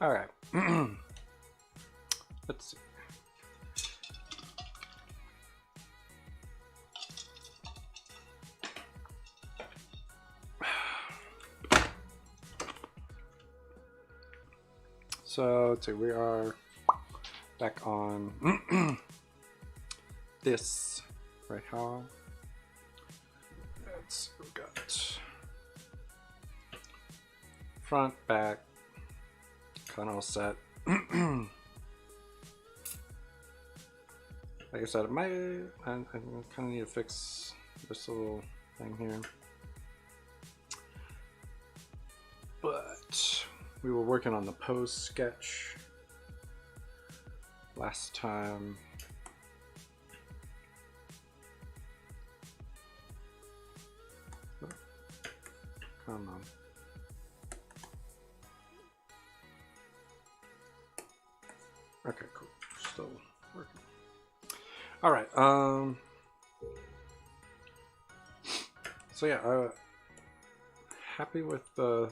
All right. Let's see. So let's see, we are back on this right how. Let's see, we've got front, back, kind of all set. Like I said, I kind of need to fix this little thing here, but we were working on the pose sketch last time. Oh, come on. Okay, cool. Still working. All right. So yeah, happy with the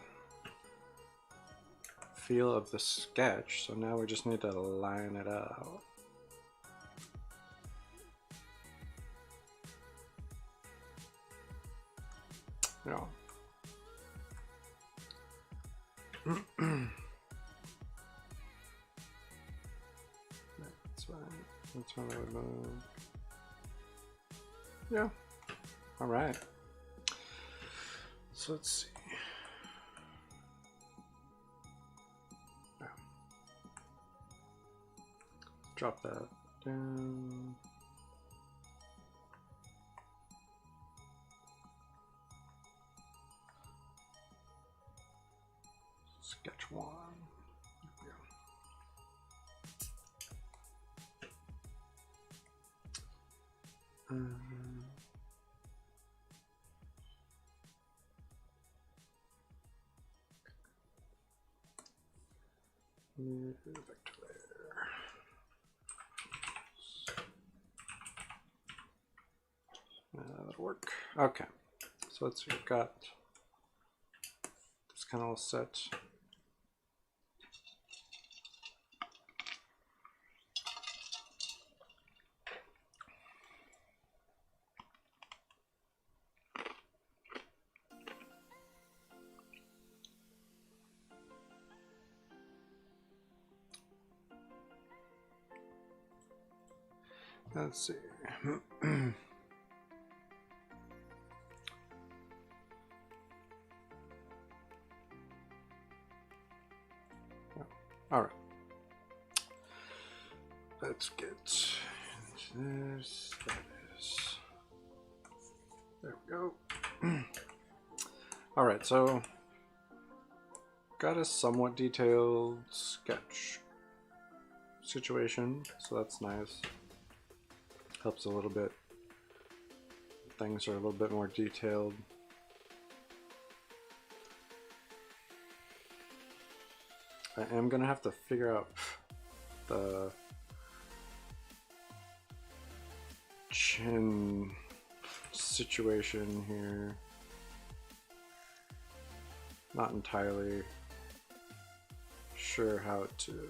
feel of the sketch. So now we just need to line it out. Yeah. That's fine. That's fine. Yeah. All right. So let's see. Yeah. Drop that down. Sketch one. Move it back to there. That'll work. Okay, so let's see, we've got this kind of all set. Let's see. All right. Let's get into this. That is. There we go. All right. So got a somewhat detailed sketch situation. So that's nice. Helps a little bit. Things are a little bit more detailed. I am gonna have to figure out the chin situation here. Not entirely sure how to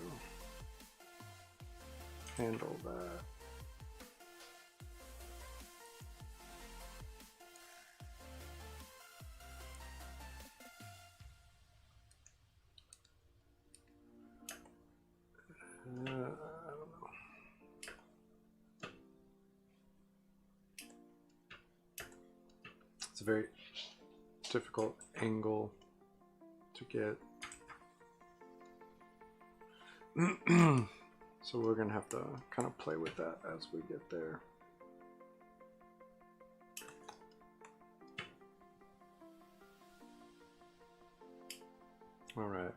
handle that. I don't know. It's a very difficult angle to get. So we're gonna have to kind of play with that as we get there. All right.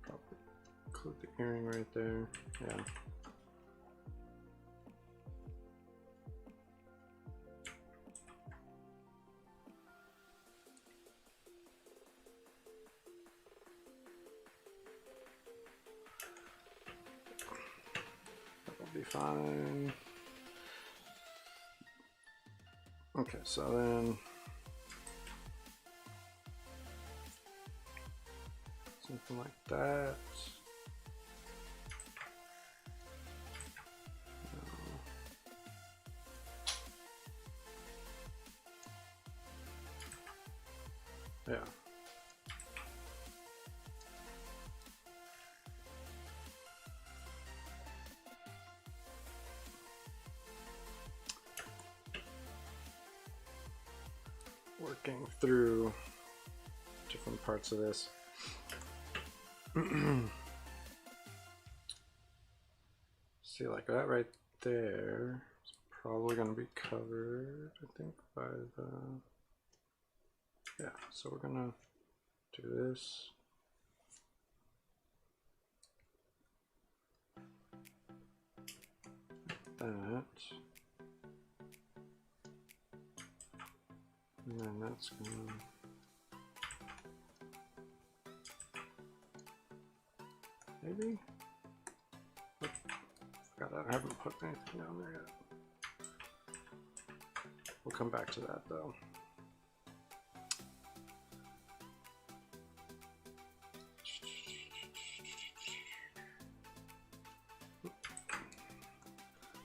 Probably include the earring right there. Yeah. be fine. Okay, so then something like that. Yeah. Working through different parts of this. See, like that right there is probably going to be covered, I think, by the... Yeah, so we're going to do this. That. And then that's going to... Maybe? I haven't put anything down there yet. We'll come back to that though.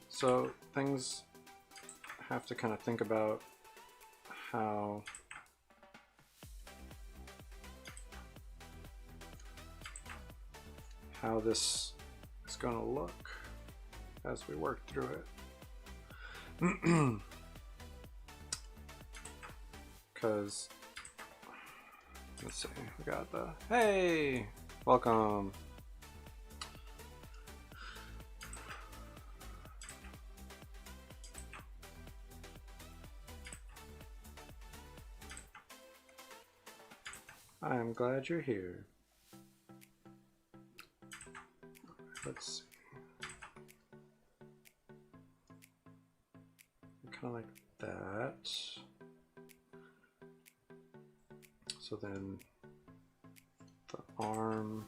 So things have to kind of think about how this is going to look as we work through it. Because, let's see, we got the, hey, welcome. I'm glad you're here. Let's see. Kind of like that. So then the arm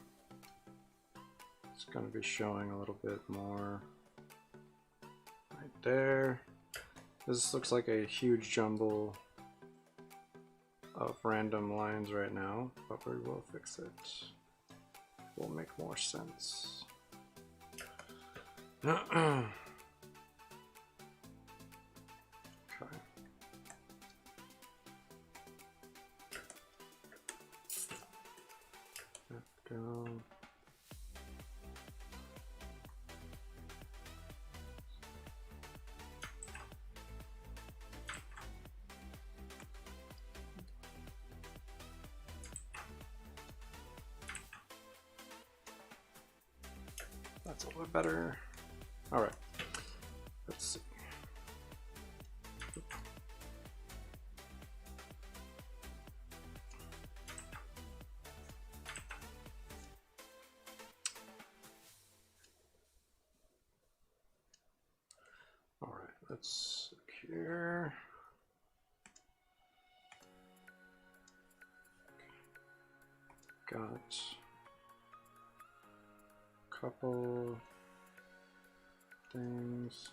is going to be showing a little bit more right there. This looks like a huge jumble of random lines right now, but we will fix it. It will make more sense. Okay. Go. That's a little bit better. All right. Let's see. All right, let's secure. Got a couple things.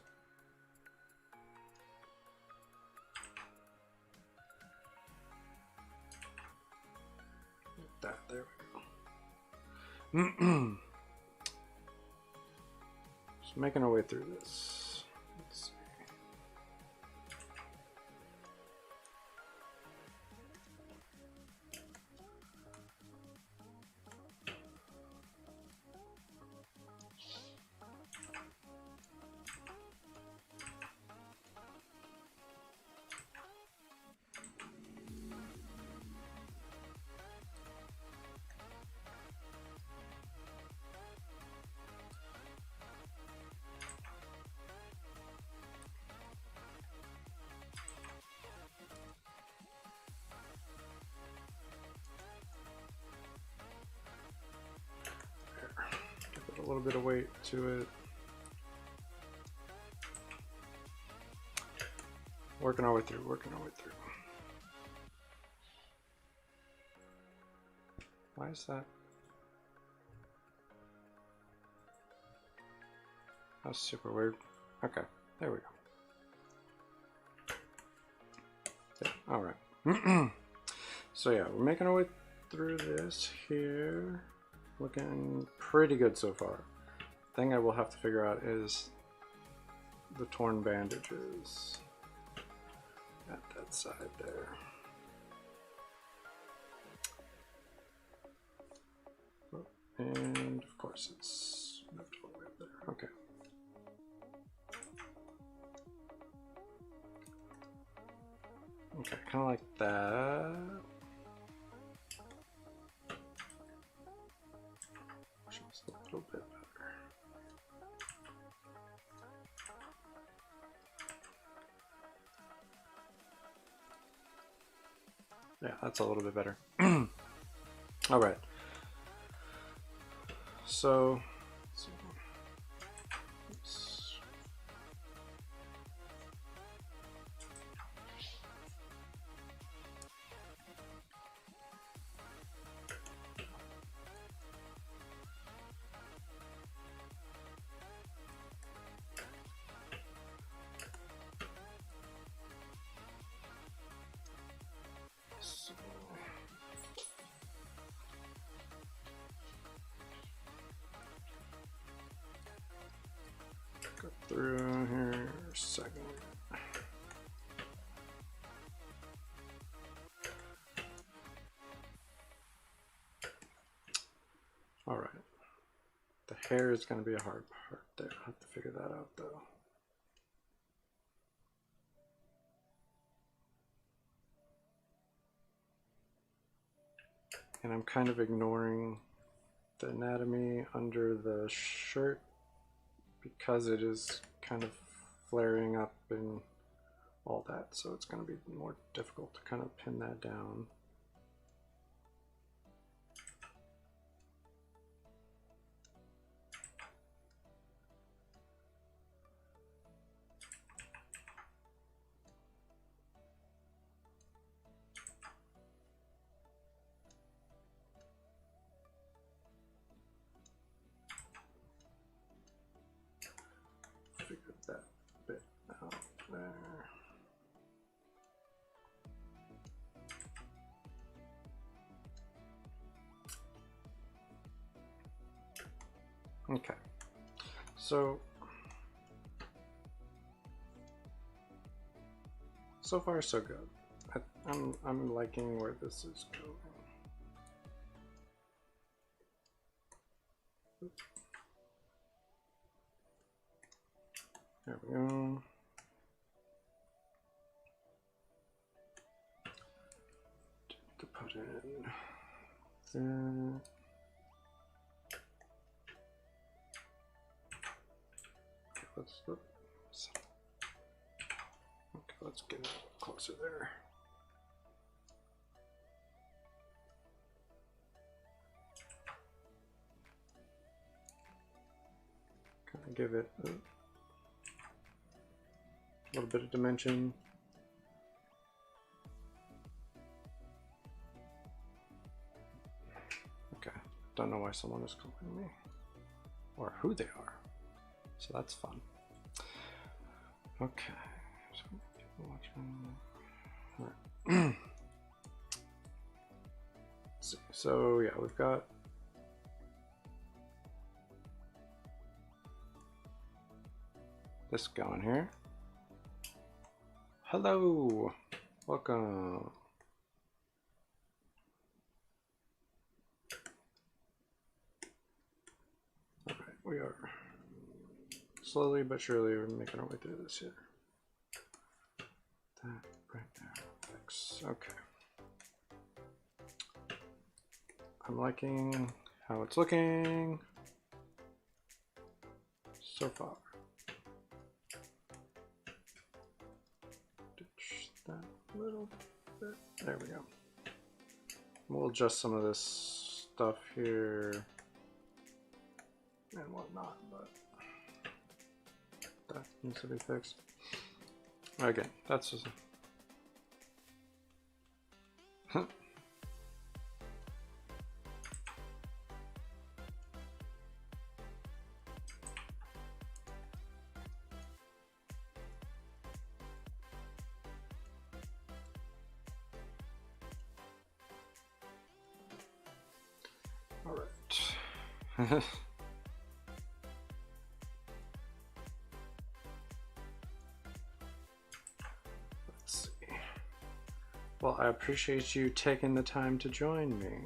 Like that, there we go. Just making our way through this. Let's see. A little bit of weight to it. Working our way through, working our way through. Why is that? That's super weird. Okay, there we go. Yeah, all right. So yeah, we're making our way through this here. Looking pretty good so far. Thing I will have to figure out is the torn bandages at that side there. Oh, and of course it's moved all the way up there. Okay. Okay, kind of like that. Just a little bit better. Yeah, that's a little bit better. All right. So, go through here a second. All right. The hair is going to be a hard part there. I'll have to figure that out though. And I'm kind of ignoring the anatomy under the shirt because it is kind of flaring up and all that, so it's going to be more difficult to kind of pin that down. Figure that bit out there. Okay, so far so good. I'm liking where this is going. There we go. To put in there. Let's get closer there. Kind of give it a little bit of dimension. Okay, don't know why someone is calling me or who they are, so that's fun. Okay, so people watching. All right. Let's see. So yeah, we've got this going here. Hello, welcome. All right, we are slowly but surely we're making our way through this here. That right there. Fix. Okay. I'm liking how it's looking so far. Ditch that little bit. There we go. We'll adjust some of this stuff here and whatnot, but that needs to be fixed. Again, that's just Let's see. Well, I appreciate you taking the time to join me.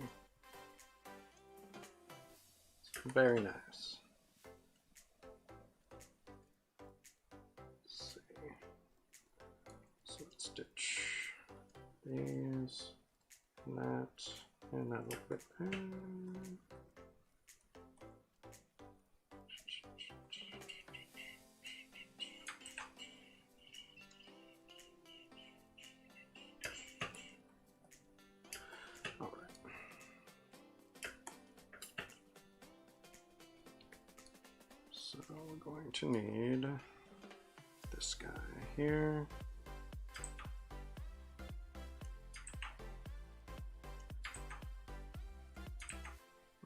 Very nice. Let's see. So let's stitch these and that and that little bit there. All right. So we're going to need this guy here.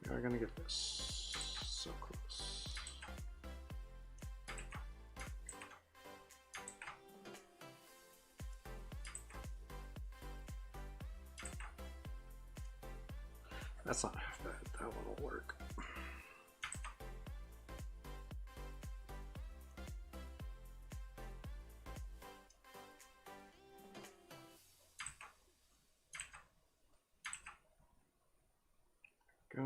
We are going to get this so close. That's not half bad. That one will work. Go.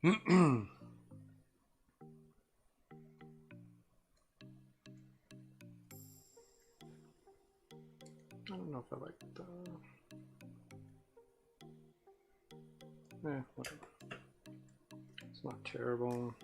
I don't know if I like the... whatever. It's not terrible.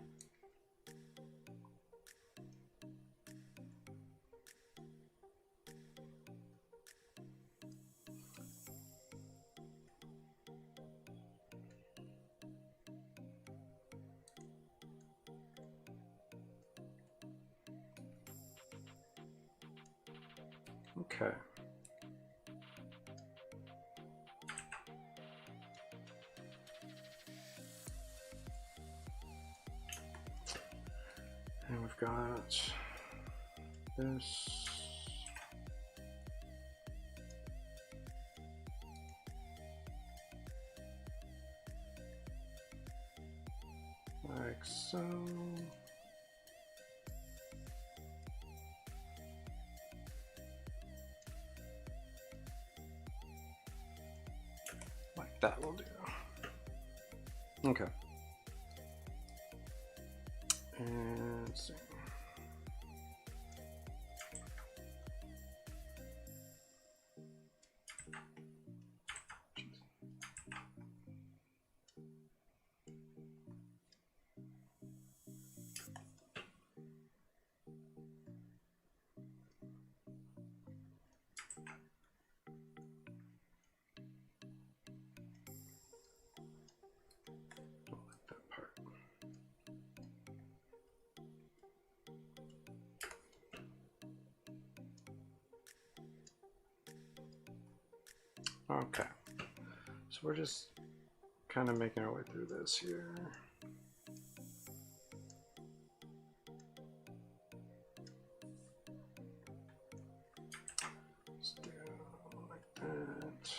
Okay. And we've got this. Like so. Like that will do. Okay. And let's see. Okay, so we're just kind of making our way through this here. Let's do like that.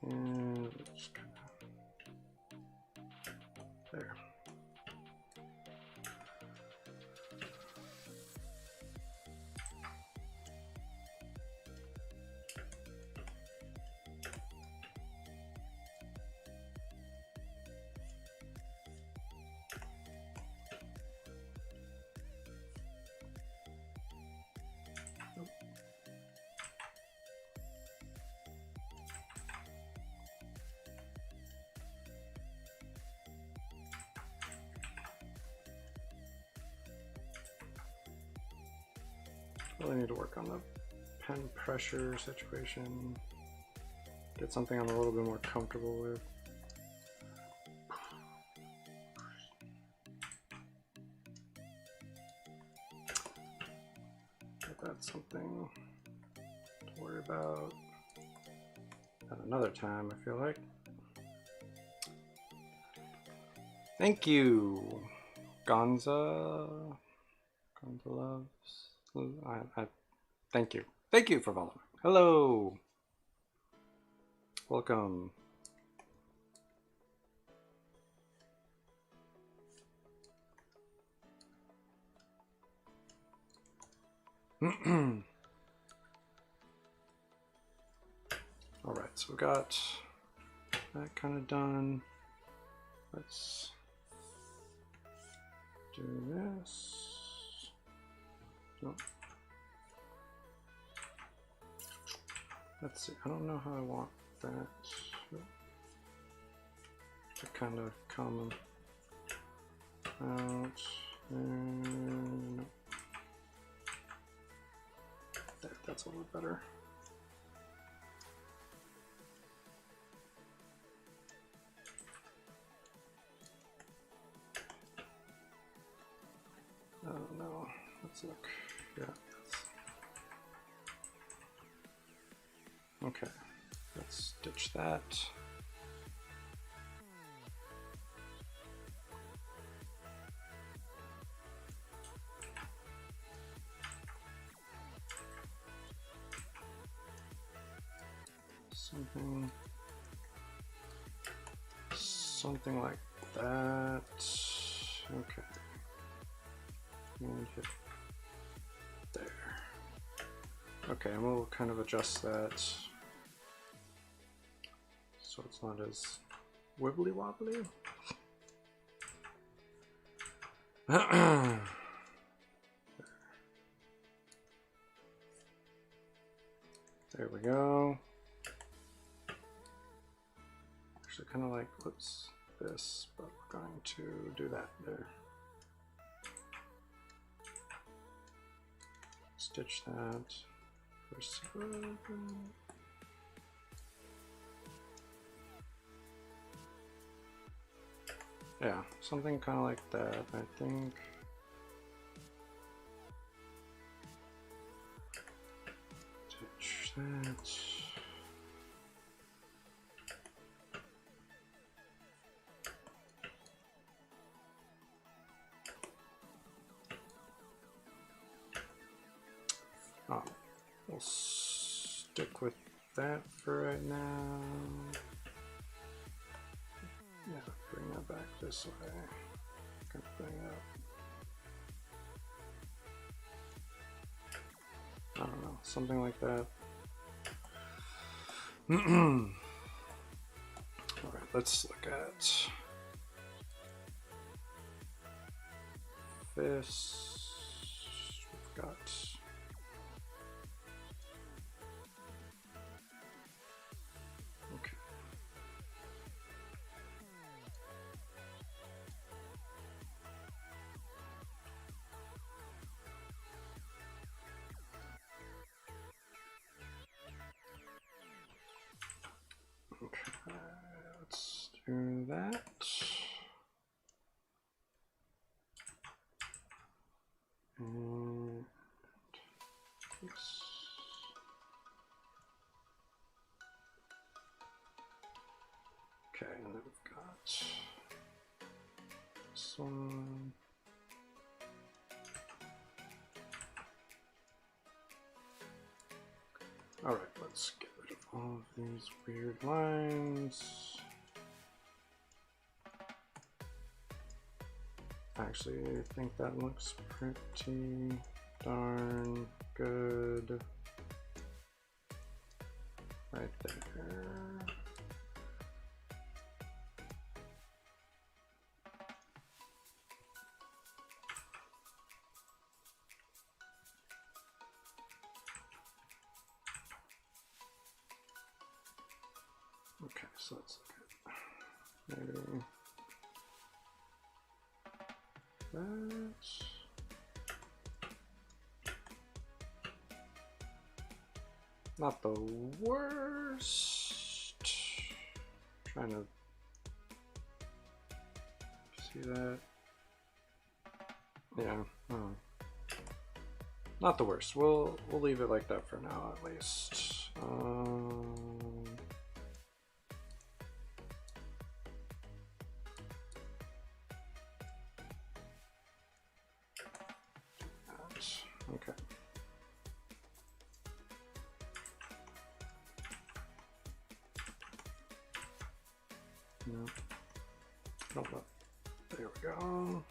And just kind of there. Really need to work on the pen pressure situation. Get something I'm a little bit more comfortable with. But that's something to worry about at another time, I feel like. Thank you, Gonza. Gonza loves. Thank you. Thank you for following. Hello. Welcome. All right, so we got that kind of done. Let's do this. Nope. Let's see. I don't know how I want that to kind of come out. And that's a little better. Oh no, let's look. Yeah, that's okay. Let's ditch that. Something like that. Okay. And hit there. Okay, and we'll kind of adjust that so it's not as wibbly wobbly. There we go. Actually, kind of like, whoops, this, but we're going to do that there. Stitch that. First. Yeah, something kind of like that, I think. Stitch that. Oh, we'll stick with that for right now. Yeah, bring that back this way. Kind of bring it up. I don't know, something like that. All right, let's look at this. We've got okay. Okay, let's do that. And this. Okay, and then we've got this one. All right, let's get rid of all of these weird lines. Actually, I think that looks pretty darn good right there. Okay, so let's look at maybe that. Not the worst. Trying to see that. Yeah. Not the worst. We'll leave it like that for now, at least. No, no. There we go.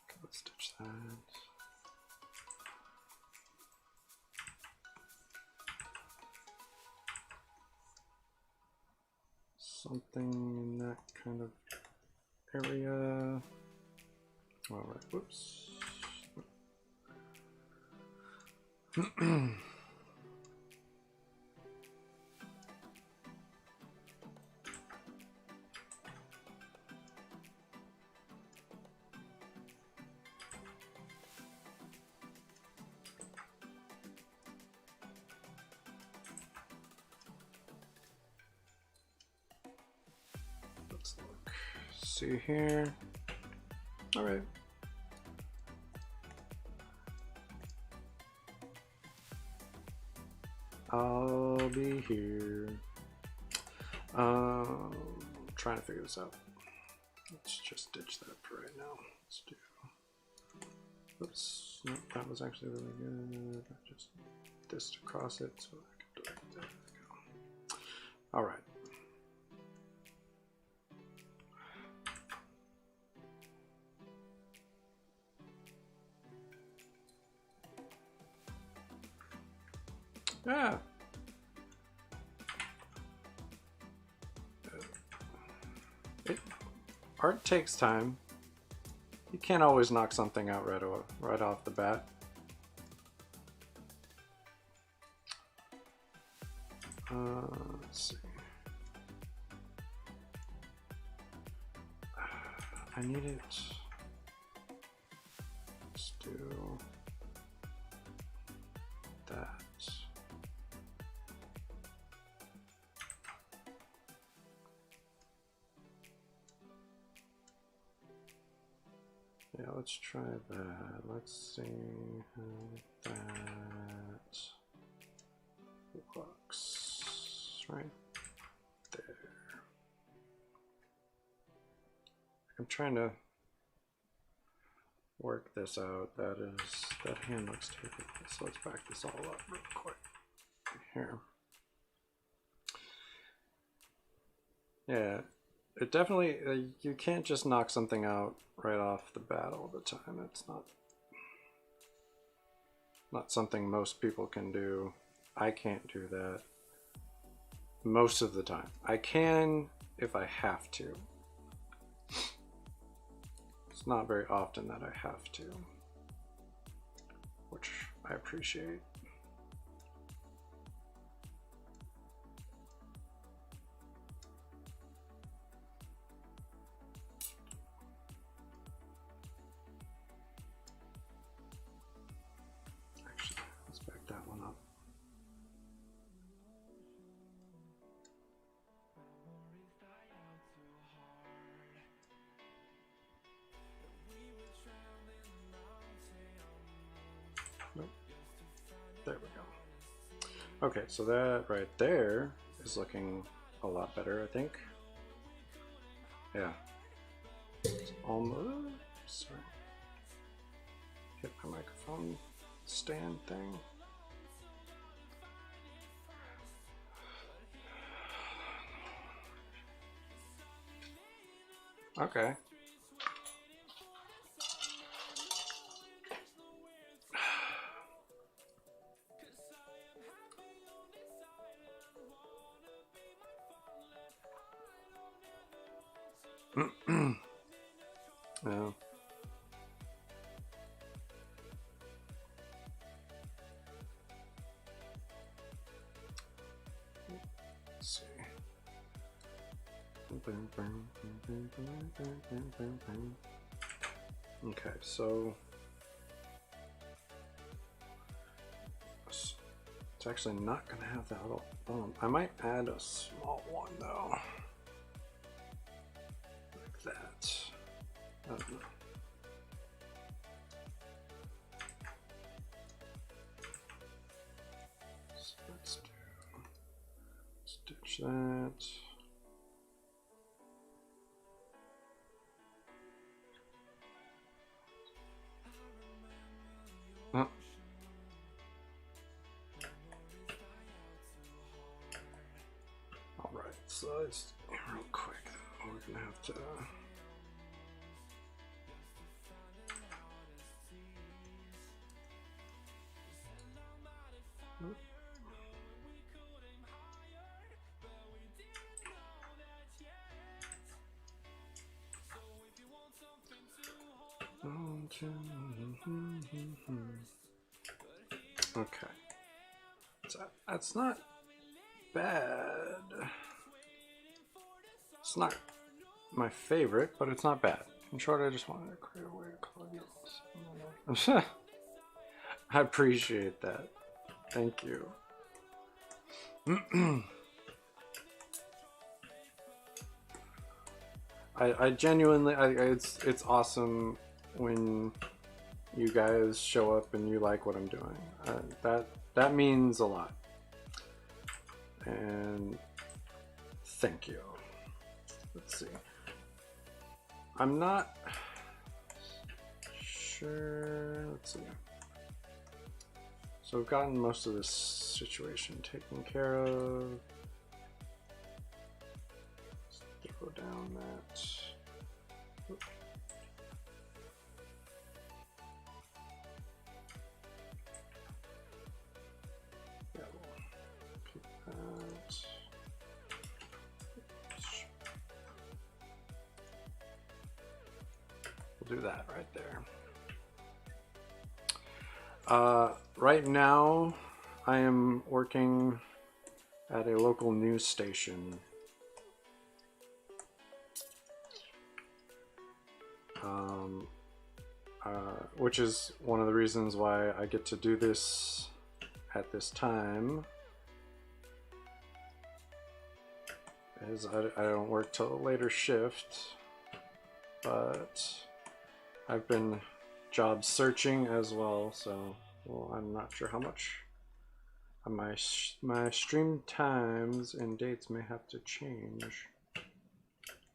Okay, let's stitch that. Something in that kind of area. All right, whoops. Let's look. See here. All right. I'll be here. Trying to figure this out. Let's just ditch that for right now. Let's do. Oops. Nope, that was actually really good. I just dist across it so I can do it. There we go. All right. Yeah. Art takes time. You can't always knock something out right off the bat. Let's see. I need it. Let's do that. Yeah, let's try that. Let's see how that looks right there. I'm trying to work this out. That hand looks terrible. So let's back this all up real quick here. Yeah, it definitely, you can't just knock something out right off the bat all the time. It's not something most people can do. I can't do that most of the time. I can if I have to. It's not very often that I have to, which I appreciate. Actually, let's back that one up. Nope. There we go. Okay, so that right there is looking a lot better, I think. Yeah. It's almost. Sorry. Hit my microphone stand thing. Okay. Yeah. Let's see. Okay, so it's actually not going to have that little bump. I might add a small one though, like that. I don't know. So let's stitch that. Oh. So it's real quick. We're gonna have to. Okay, so that's not bad. It's not my favorite, but it's not bad. In short, I just wanted to create a way to call you. I appreciate that. Thank you. I genuinely, it's awesome when you guys show up and you like what I'm doing. That means a lot. And thank you. Let's see. I'm not sure. Let's see. So we've gotten most of this situation taken care of. Let's throw down that. Oop. Yeah, we'll keep that. We'll do that right there. Right now, I am working at a local news station. Which is one of the reasons why I get to do this at this time. Is I don't work till a later shift, but I've been job searching as well, so well, I'm not sure how much my stream times and dates may have to change,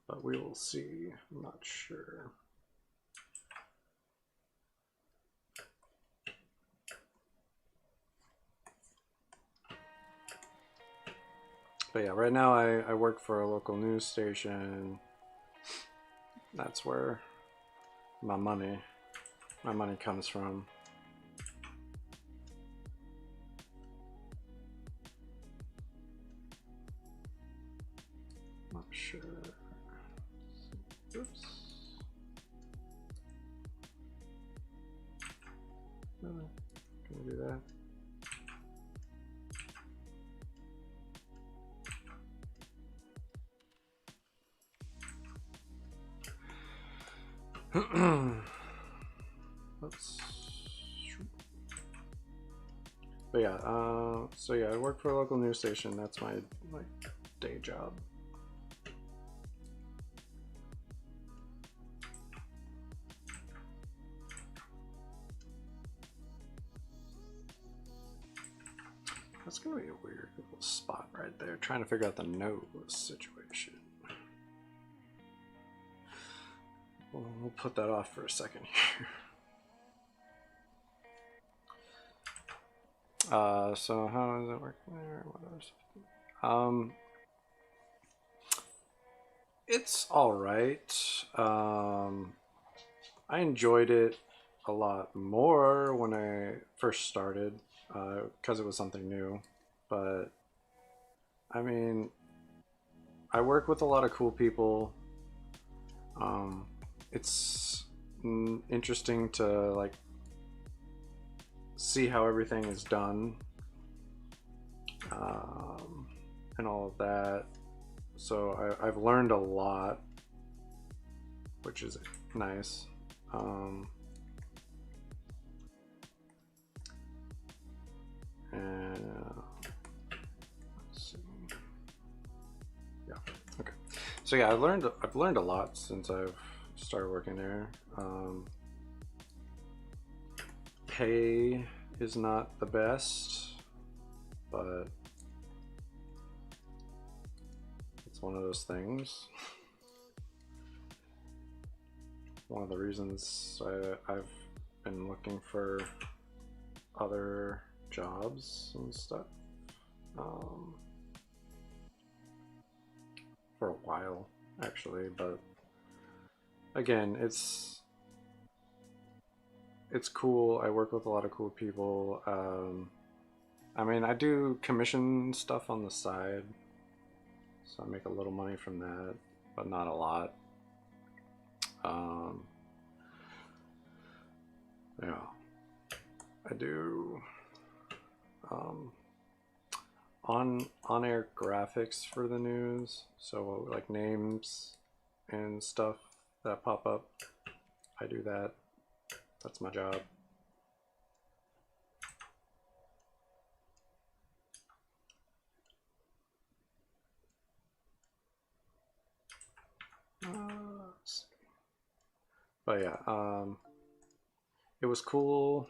but we will see. I'm not sure. But yeah, right now I work for a local news station. That's where my money comes from. Not sure. Oops. No, can I do that? But yeah, so yeah, I work for a local news station. That's my day job. That's gonna be a weird little spot right there, trying to figure out the nose situation. We'll put that off for a second here. So how is it working there? What else? It's all right. I enjoyed it a lot more when I first started, because it was something new. But I mean, I work with a lot of cool people. It's interesting to like see how everything is done, and all of that. So I've learned a lot, which is nice. And let's see. Yeah. Okay. So yeah, I've learned a lot since I've started working there. Pay is not the best, but it's one of those things. One of the reasons I've been looking for other jobs and stuff. for a while actually, but again, it's cool. I work with a lot of cool people. I mean, I do commission stuff on the side, so I make a little money from that, but not a lot. Yeah, I do on-air graphics for the news, so like names and stuff that pop up. I do that. That's my job. But yeah, it was cool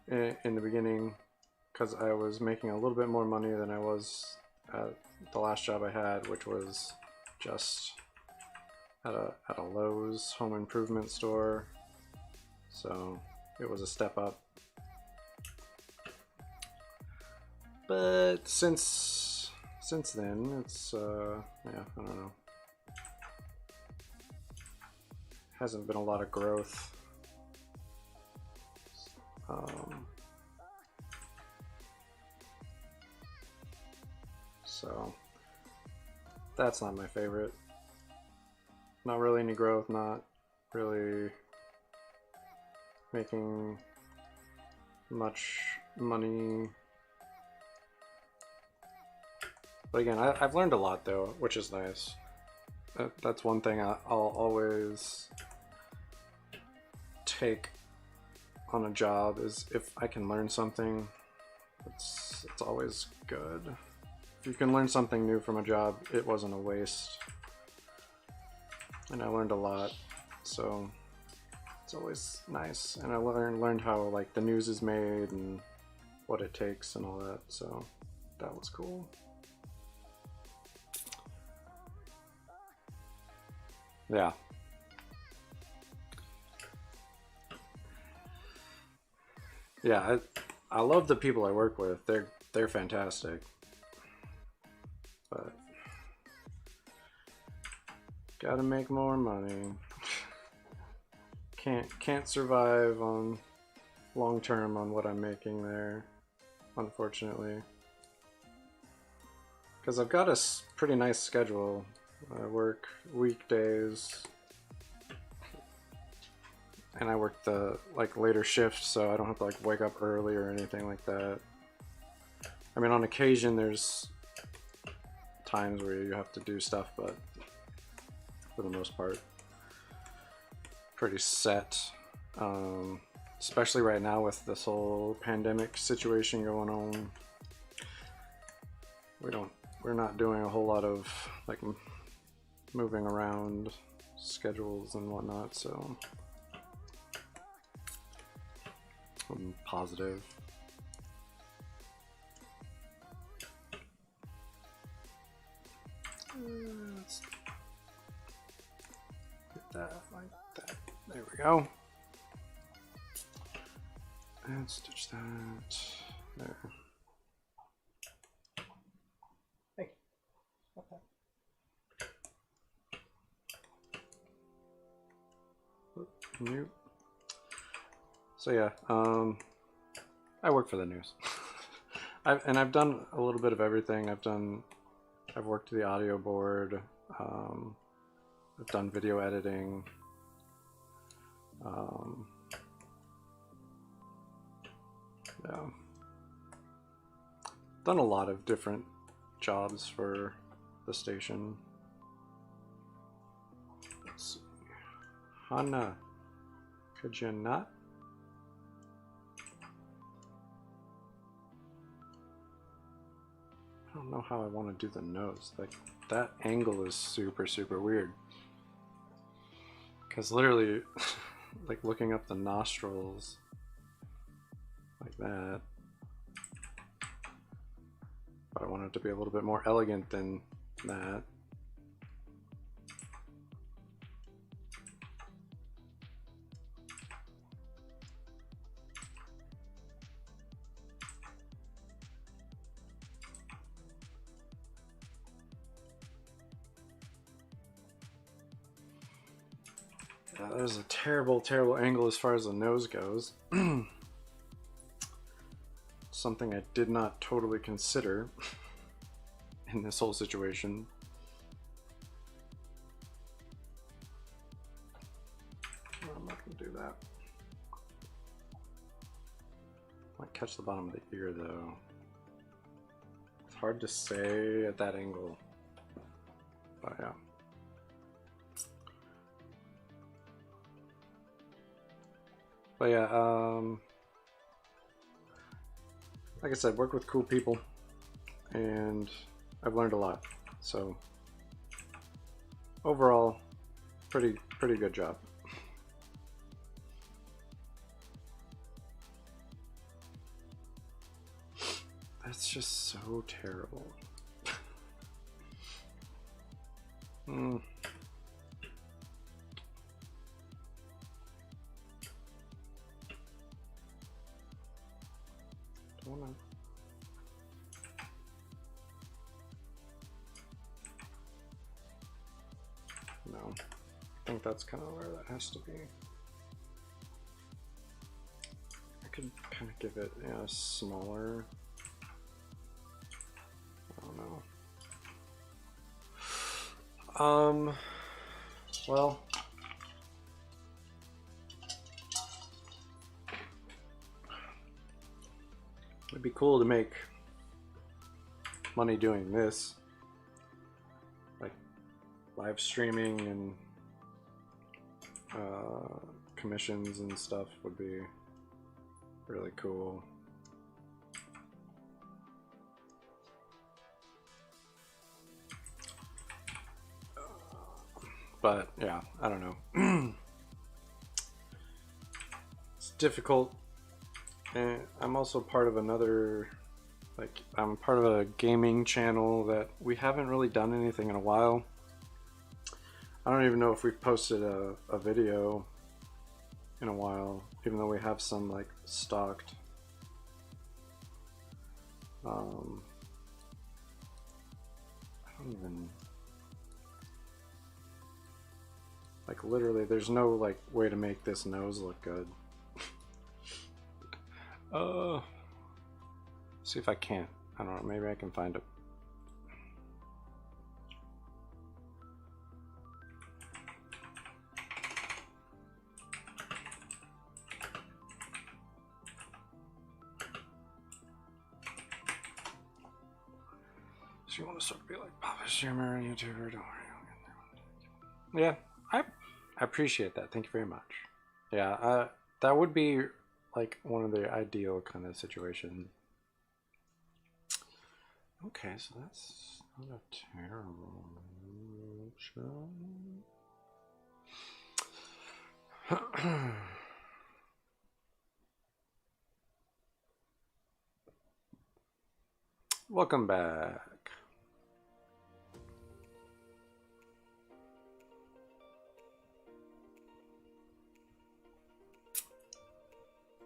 in the beginning because I was making a little bit more money than I was at the last job I had, which was just at a Lowe's home improvement store. So it was a step up. But since then, it's yeah, I don't know. Hasn't been a lot of growth. So that's not my favorite. Not really any growth, not really making much money. But again, I've learned a lot though, which is nice. That's one thing I'll always take on a job, is if I can learn something, it's always good. If you can learn something new from a job, it wasn't a waste. And I learned a lot, so it's always nice. And I learned how like the news is made and what it takes and all that, so that was cool. Yeah. Yeah, I love the people I work with. They're fantastic. But gotta make more money. Can't survive on long term on what I'm making there, unfortunately. Because I've got a pretty nice schedule. I work weekdays, and I work the like later shift, so I don't have to like wake up early or anything like that. I mean, on occasion there's times where you have to do stuff, but for the most part, pretty set. Especially right now with this whole pandemic situation going on, we're not doing a whole lot of like moving around schedules and whatnot, so I'm positive. Let's get that like that. There we go. And stitch that there. Hey, okay. Nope. So yeah, I work for the news. I've done a little bit of everything. I've worked the audio board. I've done video editing. Yeah, done a lot of different jobs for the station. Let's see. Hannah, could you not? I don't know how I want to do the nose. Like that angle is super weird. Because literally, like looking up the nostrils like that. But I want it to be a little bit more elegant than that. That was a terrible, terrible angle as far as the nose goes. Something I did not totally consider in this whole situation. I'm not going to do that. Might catch the bottom of the ear though. It's hard to say at that angle. But yeah. But yeah, like I said, work with cool people, and I've learned a lot. So overall, pretty good job. That's just so terrible. Don't wanna. No, I think that's kind of where that has to be. I could kind of give it, yeah, smaller. I don't know. Well, it'd be cool to make money doing this, like live streaming and commissions and stuff would be really cool. But yeah, I don't know. It's difficult. And I'm also part of another, like, I'm part of a gaming channel that we haven't really done anything in a while. I don't even know if we've posted a video in a while, even though we have some like stocked. I don't even, like, literally there's no like way to make this nose look good. See if I can't. I don't know, maybe I can find it. So you want to sort of be like Papa Streamer and YouTuber, don't worry. Yeah, I appreciate that. Thank you very much. Yeah, that would be like one of the ideal kind of situations. Okay, so that's not a terrible option. Welcome back.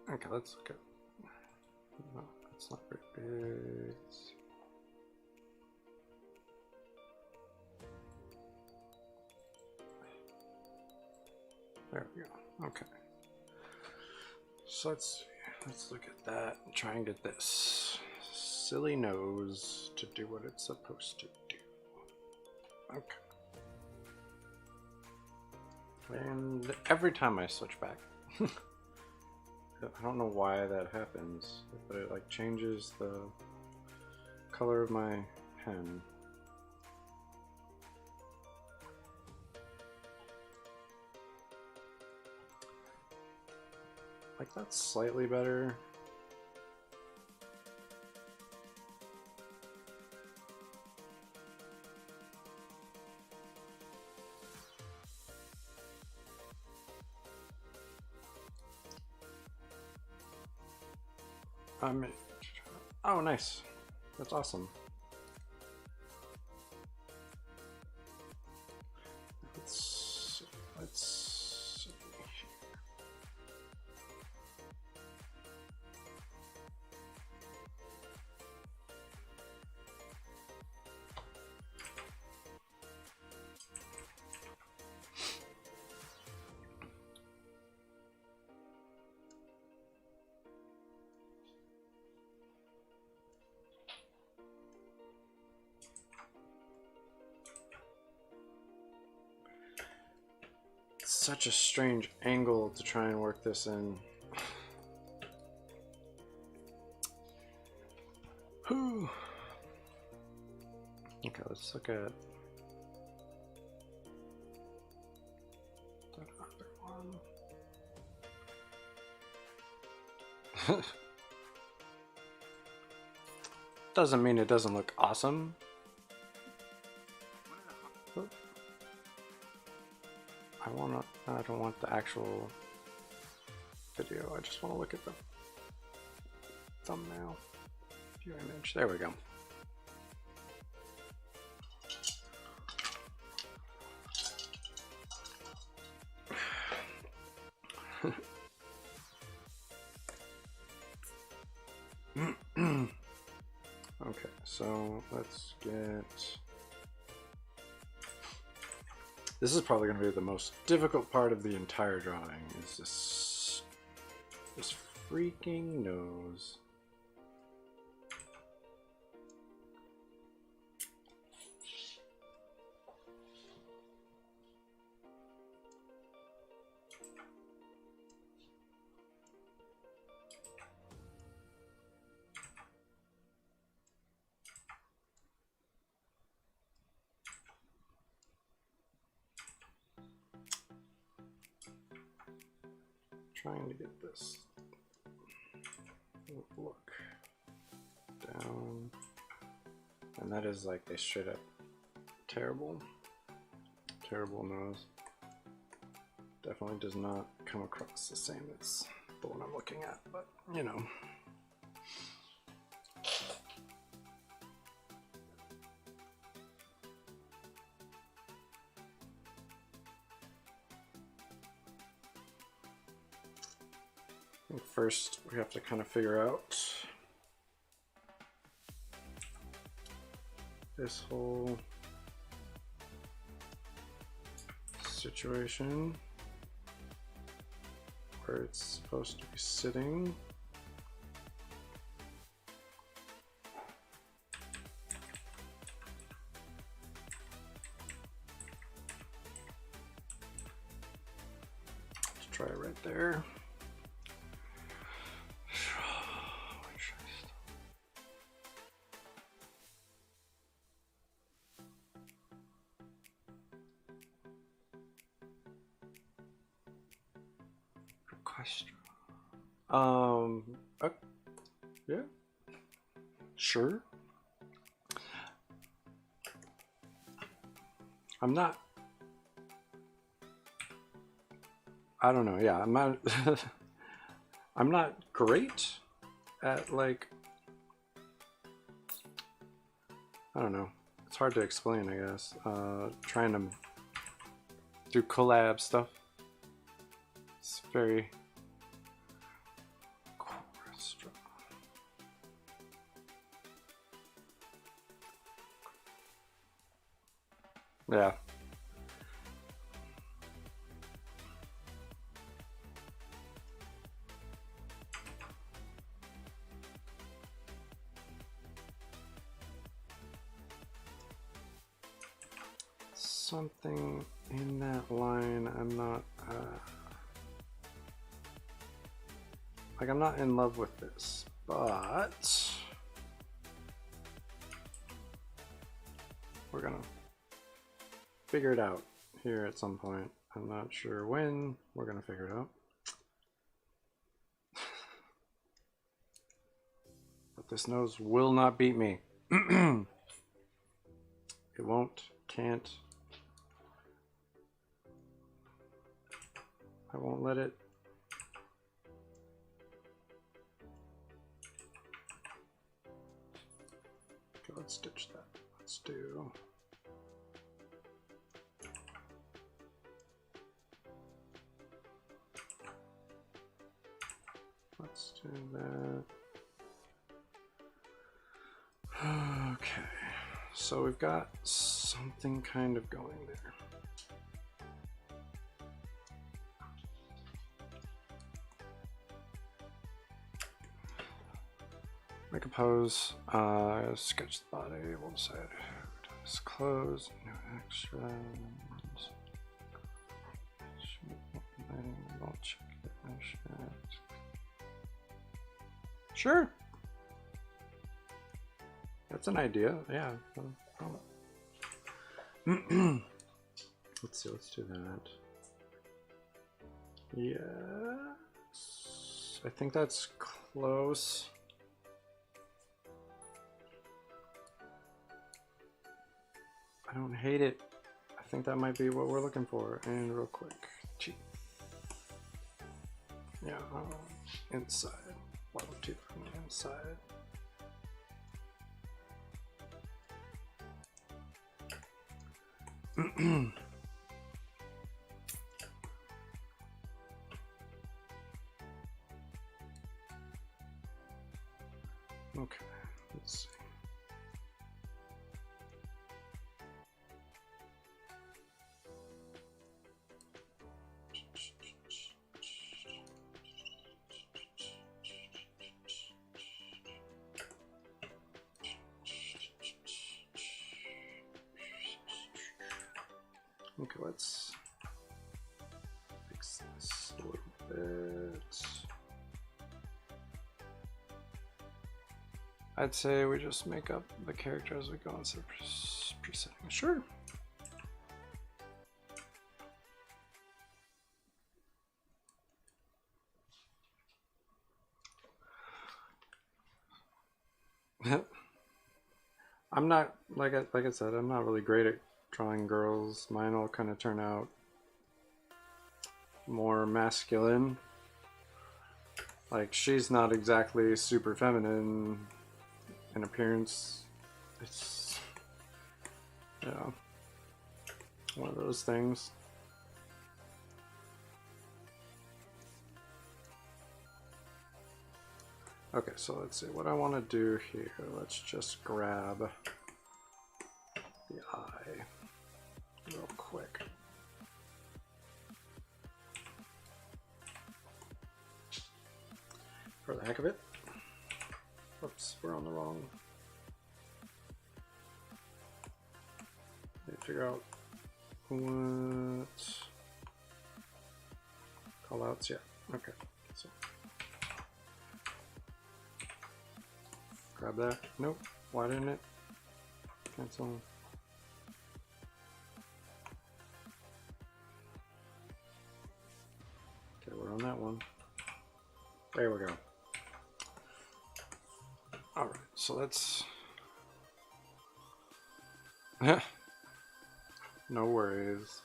Okay, let's look at. No, that's not very big. There we go. Okay. So let's look at that and try and get this silly nose to do what it's supposed to do. Okay. And every time I switch back, I don't know why that happens, but it like changes the color of my pen. Like, that's slightly better. Oh, nice. That's awesome. Let's see. such a strange angle to try and work this in. Whew. Okay, let's look at that other one. Doesn't mean it doesn't look awesome. I don't want the actual video. I just want to look at the thumbnail. View image. There we go. Okay, so let's get... This is probably going to be the most difficult part of the entire drawing, is this freaking nose. Trying to get this look down, and that is like a straight up terrible nose. Definitely does not come across the same as the one I'm looking at, but you know. First, we have to kind of figure out this whole situation where it's supposed to be sitting. Let's try it right there. Yeah, sure. I'm not, I don't know. Yeah, I'm not, I'm not great at like, I don't know. It's hard to explain, I guess. Trying to do collab stuff. It's very yeah. Something in that line I'm not like, I'm not in love with this, but we're gonna figure it out here at some point. I'm not sure when. We're gonna figure it out. But this nose will not beat me. It won't, can't. I won't let it. Okay, let's stitch that. Let's do. Let's do that. Okay, so we've got something kind of going there. Make a pose, sketch the body, we'll decide who does clothes, no extras. I'll check it out. Sure. That's an idea. Yeah. Let's see. Let's do that. Yes. I think that's close. I don't hate it. I think that might be what we're looking for. And real quick. Cheat. Yeah. Inside. Level 2 from the inside. Okay, let's see. Okay, let's fix this a little bit. I'd say we just make up the character as we go instead of presetting. Sure. I'm not, like I said, I'm not really great at drawing girls. Mine will kind of turn out more masculine. Like, she's not exactly super feminine in appearance. It's, you know, one of those things. Okay, so let's see what I want to do here. Let's just grab the eye real quick. For the heck of it. Oops, we're on the wrong. Need to figure out what callouts. Yeah, okay. So grab that. Nope. Why didn't it? Cancel. Okay, we're on that one. There we go. Alright, so let's... No worries.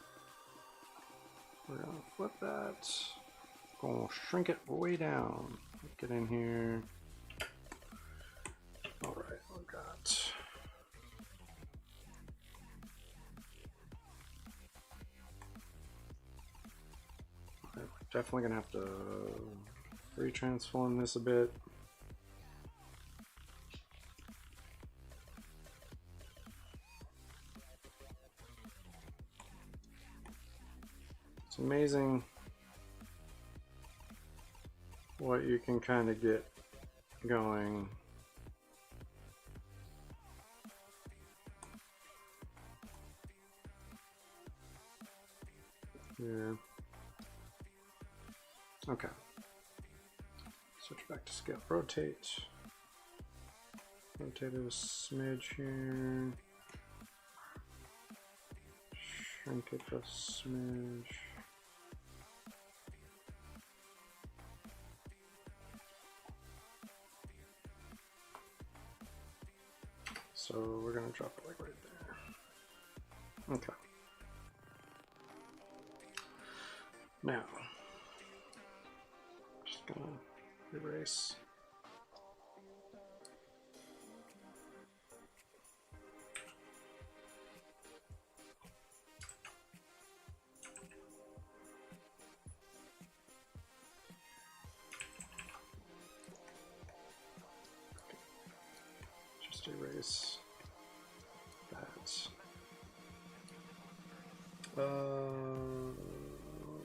We're gonna flip that. Gonna shrink it way down. Get in here. Alright, we got... We're definitely gonna have to retransform this a bit. It's amazing what you can kind of get going. Yeah. Okay. Switch back to scale. Rotate. Rotate it a smidge here. Shrink it a smidge. So we're gonna drop it like right there. Okay. Now, just gonna erase. Just erase that.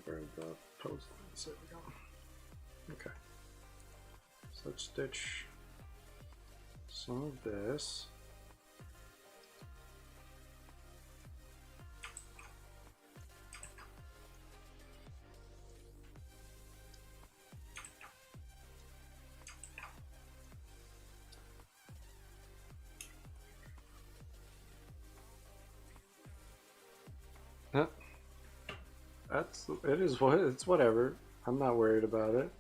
Where's the pose lines? There we go. Okay. So let's stitch some of this. It's whatever. I'm not worried about it.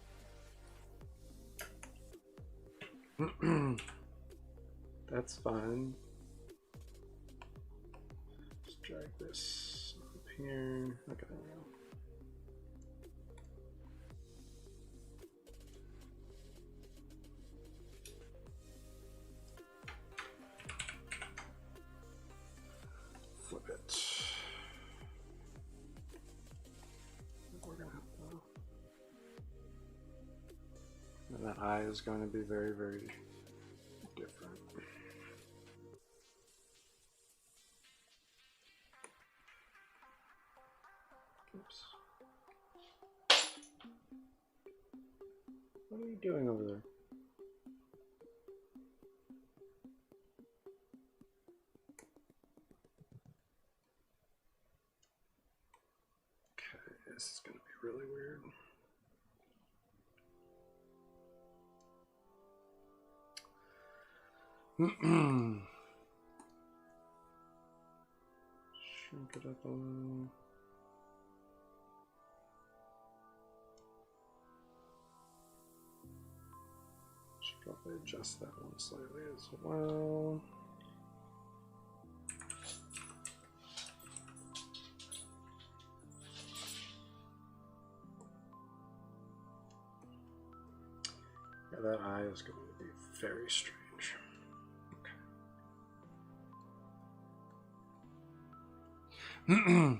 That's fine. Just drag this up here. Okay, there we go. Flip it. We're gonna have to, and that eye is going to be very, very different. Oops. What are you doing over there? Okay, this is going to be really weird. Shrink it up a little. Should probably adjust that one slightly as well. Yeah, that eye is going to be very strange. Okay.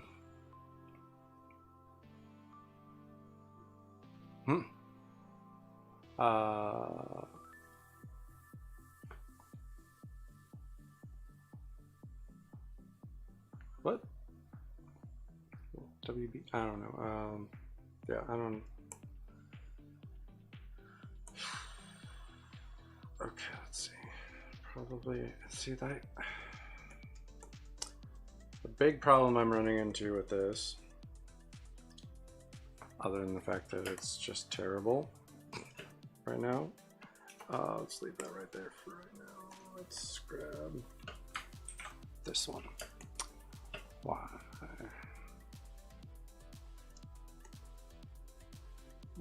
What? WB? I don't know. Yeah, I don't. Okay, let's see. Probably see that. The big problem I'm running into with this, other than the fact that it's just terrible right now. Let's leave that right there for right now. Let's grab this one. Why?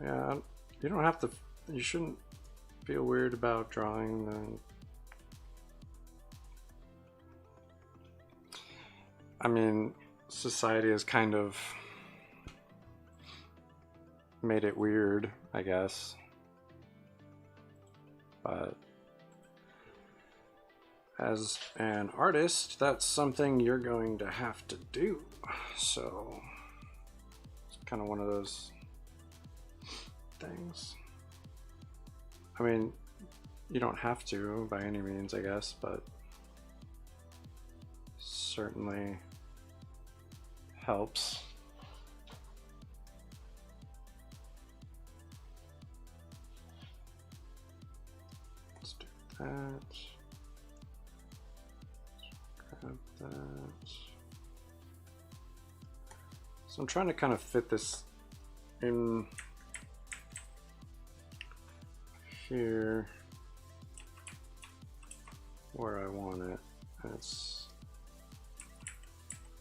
Yeah, you don't have to, you shouldn't feel weird about drawing the, I mean, society has kind of made it weird, I guess. But as an artist, that's something you're going to have to do. So it's kind of one of those things. I mean, you don't have to by any means, I guess, but certainly helps. Let's do that. Grab that. So I'm trying to kind of fit this in here where I want it. And it's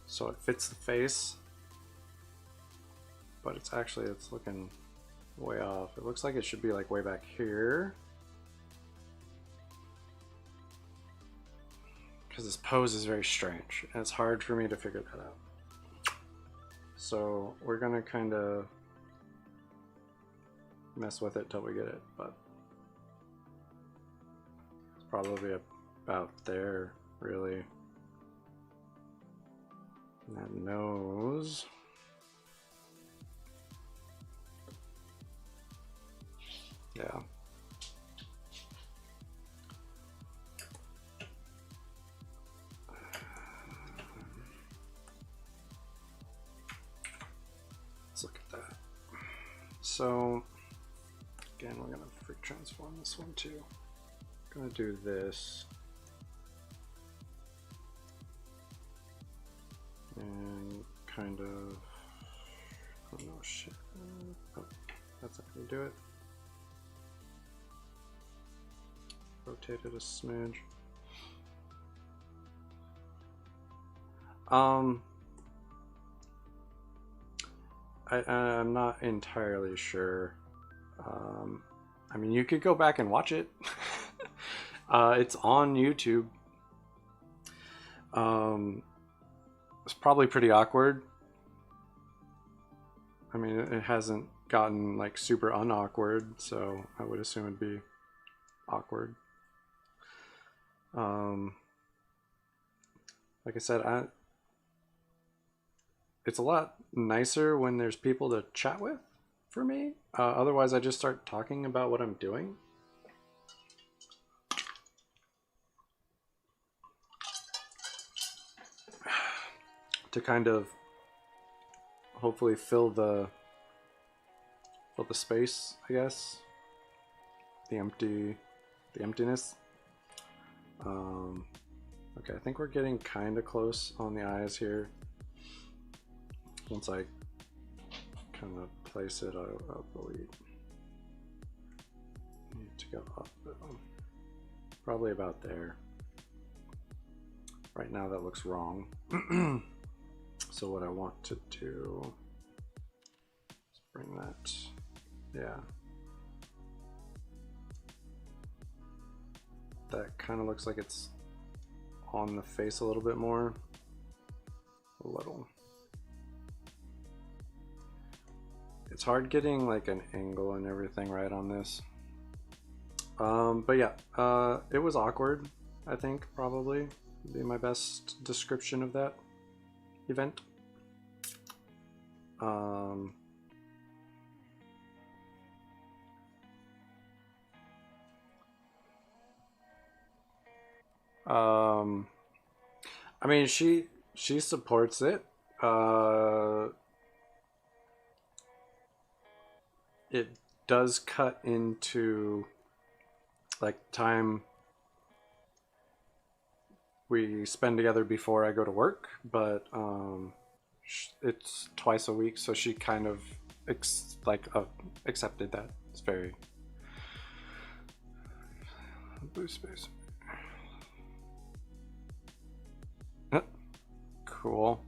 so it fits the face, but it's actually, it's looking way off. It looks like it should be like way back here, because this pose is very strange and it's hard for me to figure that out. So we're gonna kind of mess with it till we get it, but it's probably about there, really. And that nose. Yeah. Let's look at that. So again, we're gonna freak transform this one too. I'm gonna do this. And kind of, oh no, shit. Oh, that's not gonna do it. Rotate it a smidge. I'm not entirely sure. I mean, you could go back and watch it. It's on YouTube. It's probably pretty awkward. I mean, it hasn't gotten like super unawkward, so I would assume it'd be awkward. Like I said, it's a lot nicer when there's people to chat with for me. Otherwise, I just start talking about what I'm doing. To kind of hopefully fill the space, I guess. The emptiness. Okay, I think we're getting kind of close on the eyes here. Once I kind of place it, I'll believe. Need to go up, probably about there. Right now that looks wrong. So what I want to do is bring that, yeah. That kind of looks like it's on the face a little bit more. A little. It's hard getting like an angle and everything right on this. But yeah, it was awkward, I think, probably would be my best description of that event. I mean, she supports it. It does cut into like time we spend together before I go to work, but it's twice a week, so she kind of accepted that. It's very blue space. Cool.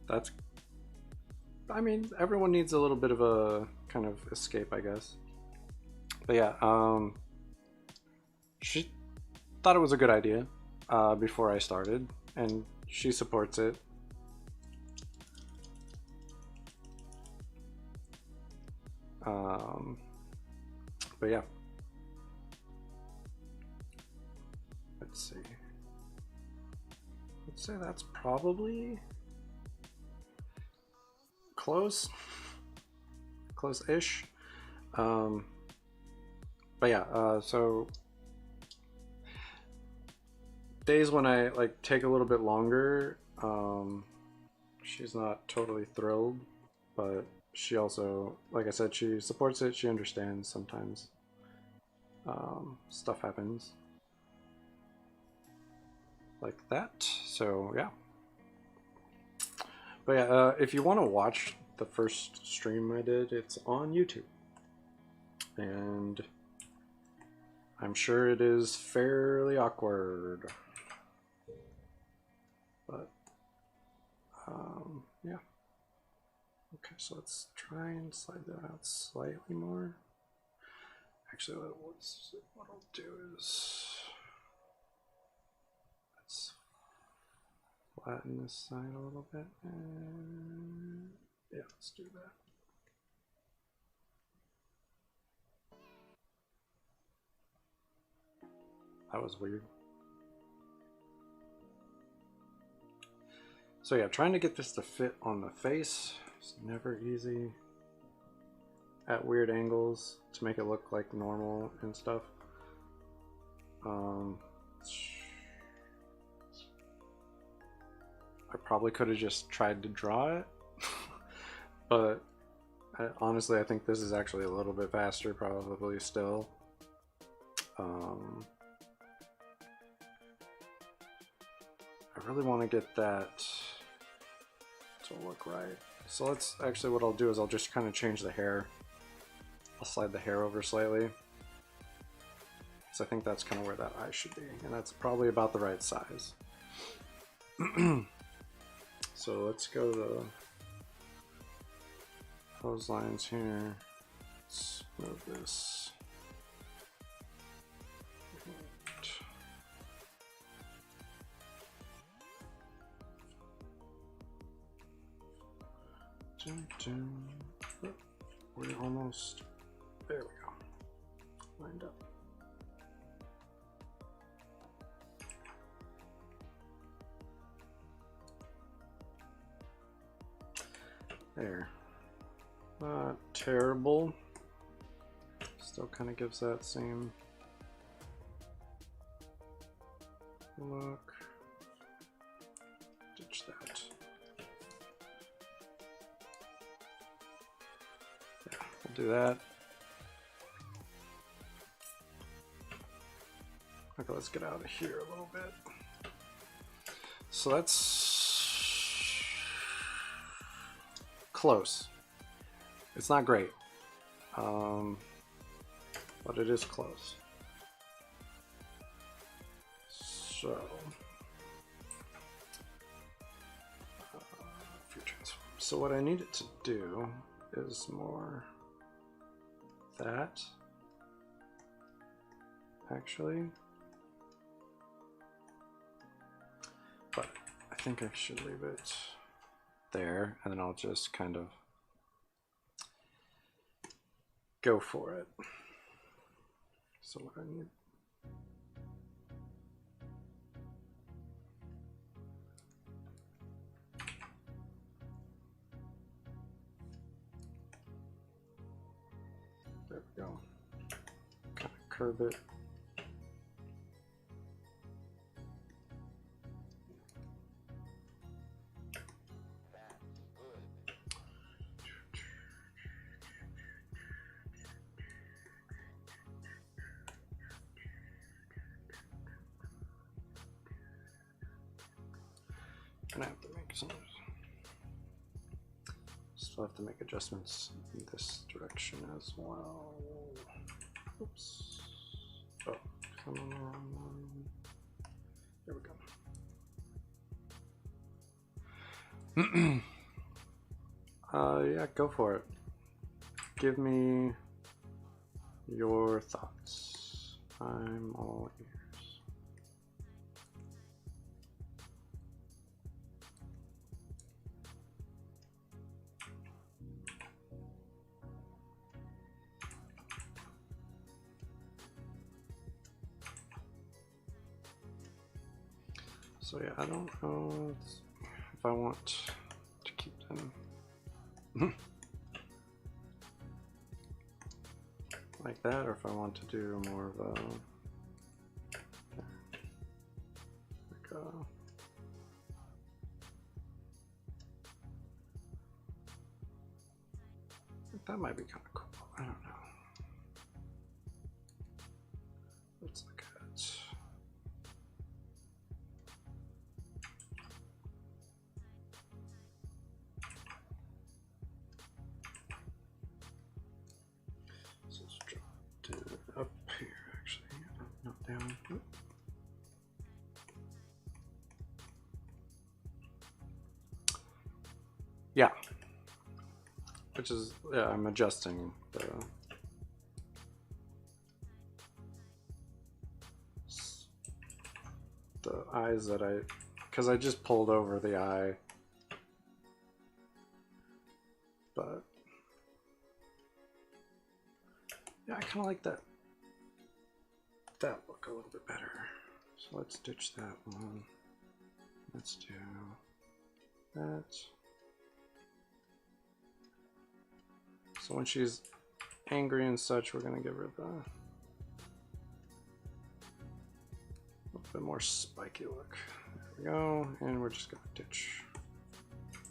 That's, I mean, everyone needs a little bit of a kind of escape, I guess. But yeah, she thought it was a good idea before I started, and she supports it. But yeah, let's see. Let's say that's probably close-ish. But yeah, so days when I like take a little bit longer, she's not totally thrilled, but she also, like I said, she supports it. She understands sometimes stuff happens like that. So yeah. But yeah, if you want to watch the first stream I did, it's on YouTube, and I'm sure it is fairly awkward, but yeah. Okay, so let's try and slide that out slightly more. Actually, what I'll do is let's flatten this side a little bit, and yeah, let's do that. That was weird. So yeah, trying to get this to fit on the face is never easy. At weird angles to make it look like normal and stuff. I probably could have just tried to draw it, but honestly, I think this is actually a little bit faster, probably still. I really want to get that to look right. So let's actually, what I'll do is I'll just kind of change the hair. I'll slide the hair over slightly. So I think that's kind of where that eye should be, and that's probably about the right size. So let's go to those lines here. Let's move this. We're almost, there we go, lined up. There, not terrible, still kind of gives that same look. Ditch that. Do that. Okay, let's get out of here a little bit. So that's close. It's not great, but it is close. So, few transforms. So what I need it to do is more that, actually, but I think I should leave it there, and then I'll just kind of go for it. So what I need, there we go. Kind of curve it. Gonna have to make some. Still have to make adjustments in this direction as well. Oops. Oh, come on. There we go. Yeah, go for it. Give me your thoughts. I'm all ears. So yeah, I don't know if I want to keep them like that, or if I want to do more of a that might be kind of cool. I don't know. Let's look at it. So let's drop it up here, actually, not down. Yeah. Which is, yeah, I'm adjusting the eyes that because I just pulled over the eye, but yeah, I kind of like that look a little bit better. So let's ditch that one. Let's do that. So when she's angry and such, we're gonna give her the a bit more spiky look. There we go, and we're just gonna ditch.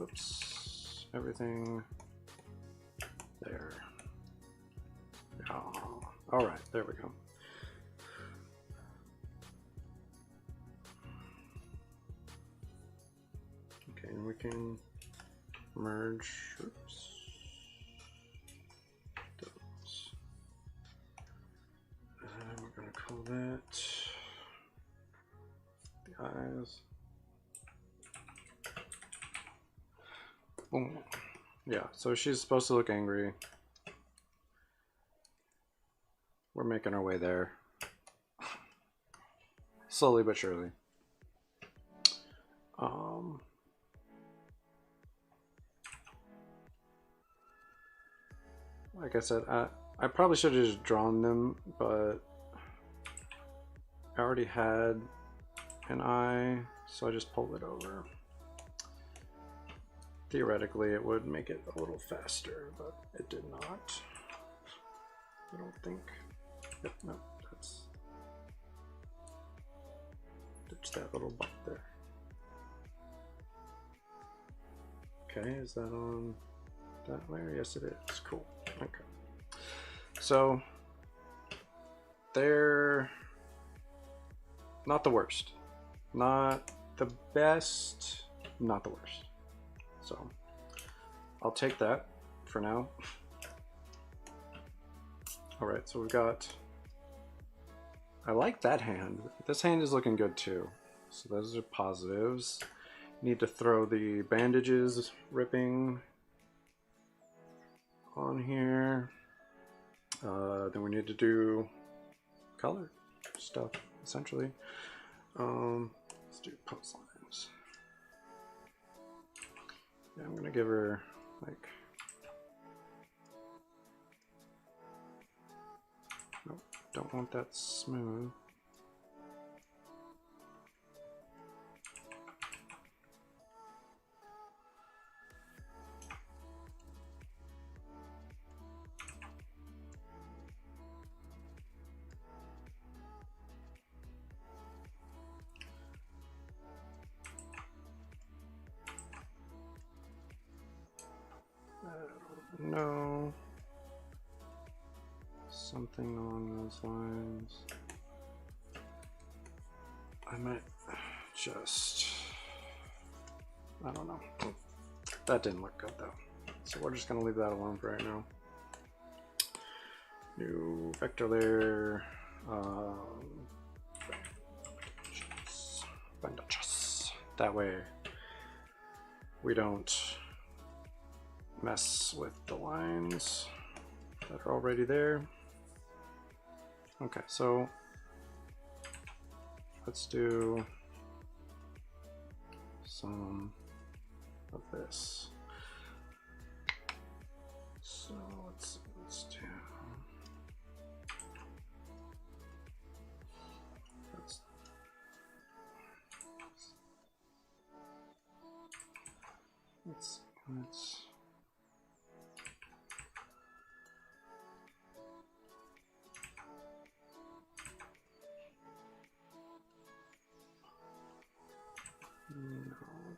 Oops, everything there. Oh, all right, there we go. Okay, and we can merge. Oops. Those. And we're gonna call that the eyes. Boom. Yeah, so she's supposed to look angry. We're making our way there. Slowly but surely. Like I said, I probably should have just drawn them, but I already had an eye, so I just pulled it over. Theoretically, it would make it a little faster, but it did not. I don't think. Yep, no, that's... Ditch that little bump there. Okay, is that on that layer? Yes, it is. Cool. Okay. So, they're not the worst. Not the best, not the worst. So, I'll take that for now. Alright, so we've got... I like that hand. This hand is looking good too. So those are positives. Need to throw the bandages ripping on here. Then we need to do color stuff, essentially. Let's do post lines. Yeah, I'm gonna give her like... Nope, don't want that smooth. No. Something along those lines. I might just... I don't know. That didn't look good though. So we're just going to leave that alone for right now. New vector layer. Bandages. That way we don't mess with the lines that are already there. Okay, so let's do some of this. So let's do let's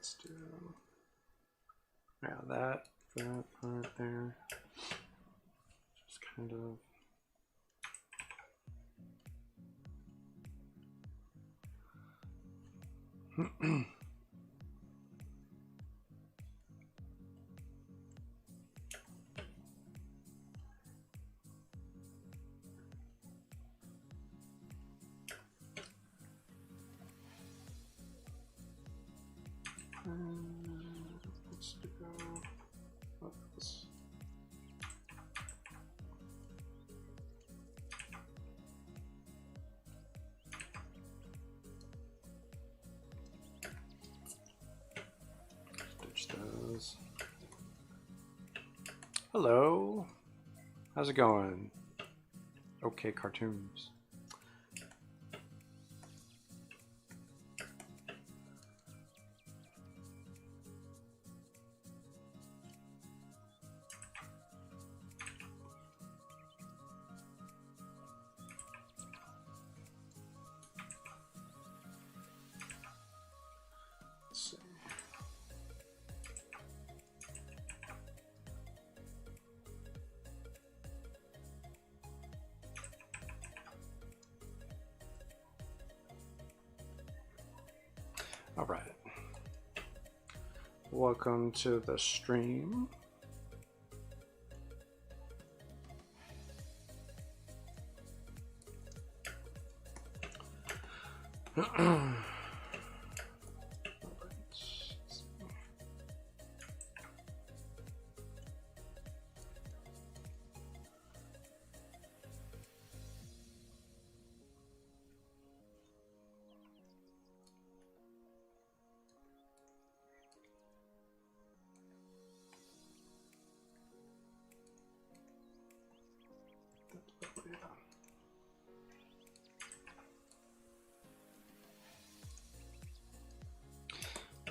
let's do, yeah, that part there. Just kind of let's do this. Stitch those. Hello, how's it going? Okay, cartoons. All right. Welcome to the stream.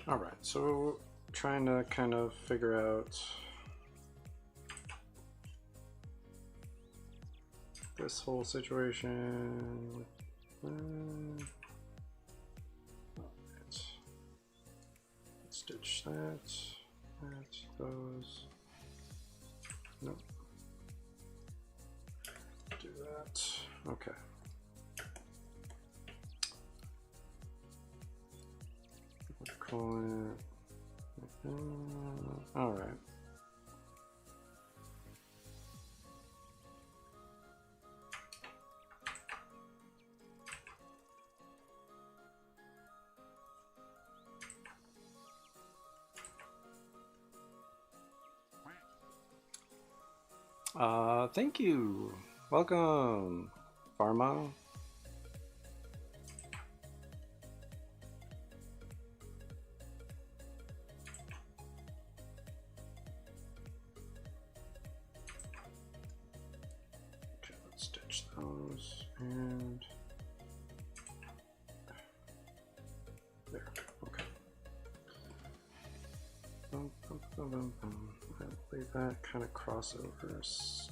All right, so trying to kind of figure out this whole situation. Stitch that, those. Nope. Do that. Okay. Call it. All right. Thank you. Welcome, Pharma. Okay, let's stitch those and there. Okay. Leave that kind of crossovers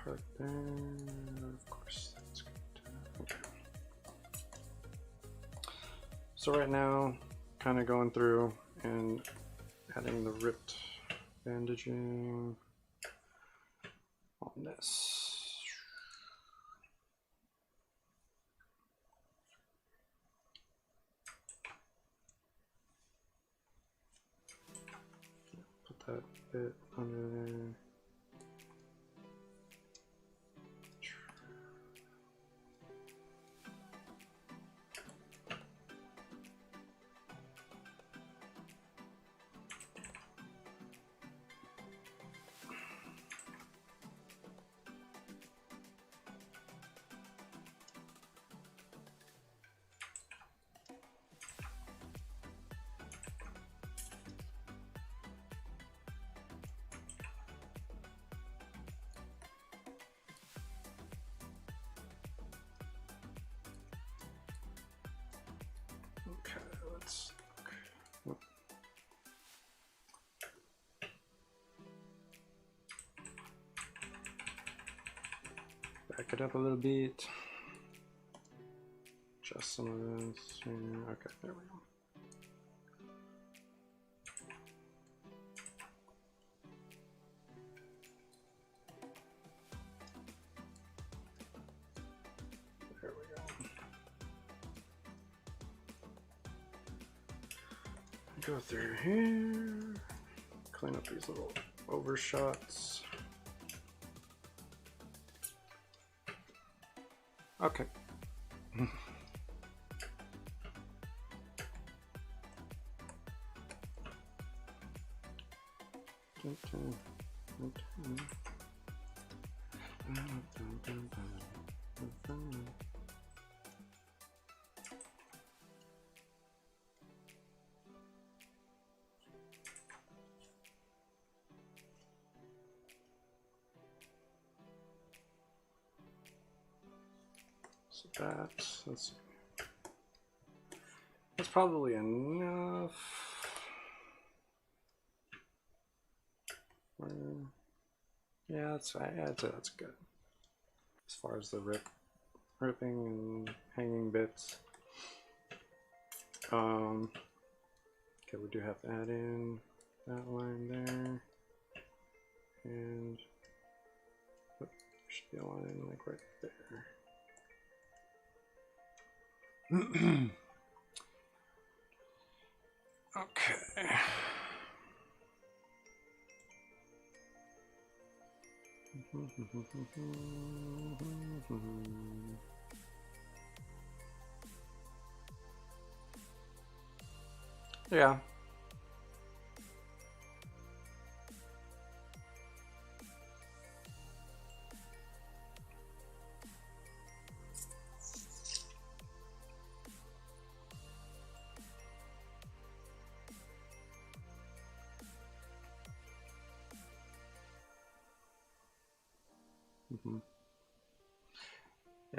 part there. Of course, that's good. Okay. So right now, kind of going through and adding the ripped bandaging on this. Put that bit under there. Okay, let's look. Back it up a little bit. Just some of this. Okay, there we go. There we go. Go through here. Clean up these little overshots. Okay. So that's probably enough. Yeah, that's good. As far as the ripping and hanging bits. Okay, we do have to add in that line there, and there should be a line like right there. Okay. Yeah.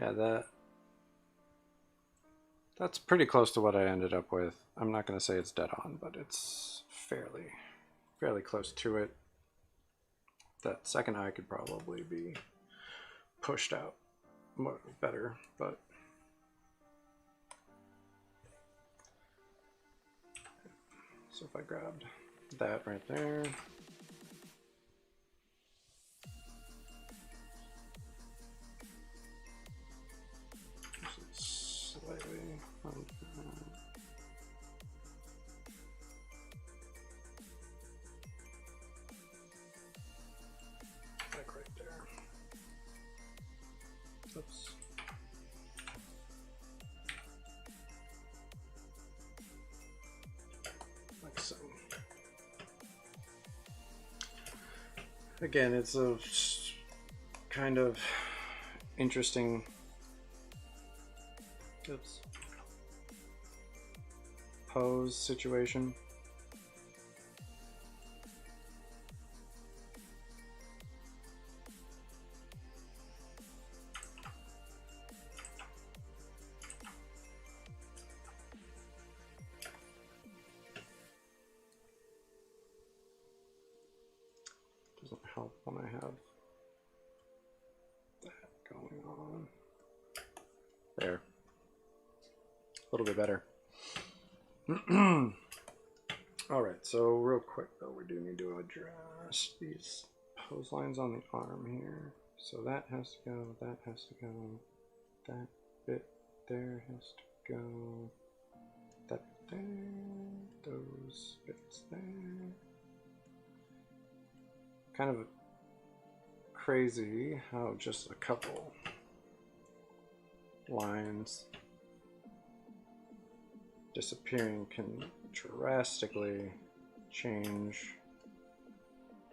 Yeah, That's pretty close to what I ended up with. I'm not going to say it's dead on, but it's fairly close to it. That second eye could probably be pushed out better, but so if I grabbed that right there, slightly like right there. Oops. Like so. Again, it's a kind of interesting pose situation. Doesn't help when I have that going on. There. A little bit better. All right, so real quick though, we do need to address these pose lines on the arm here. So that has to go, that has to go, that bit there has to go, that there, those bits there. Kind of crazy how just a couple lines disappearing can drastically change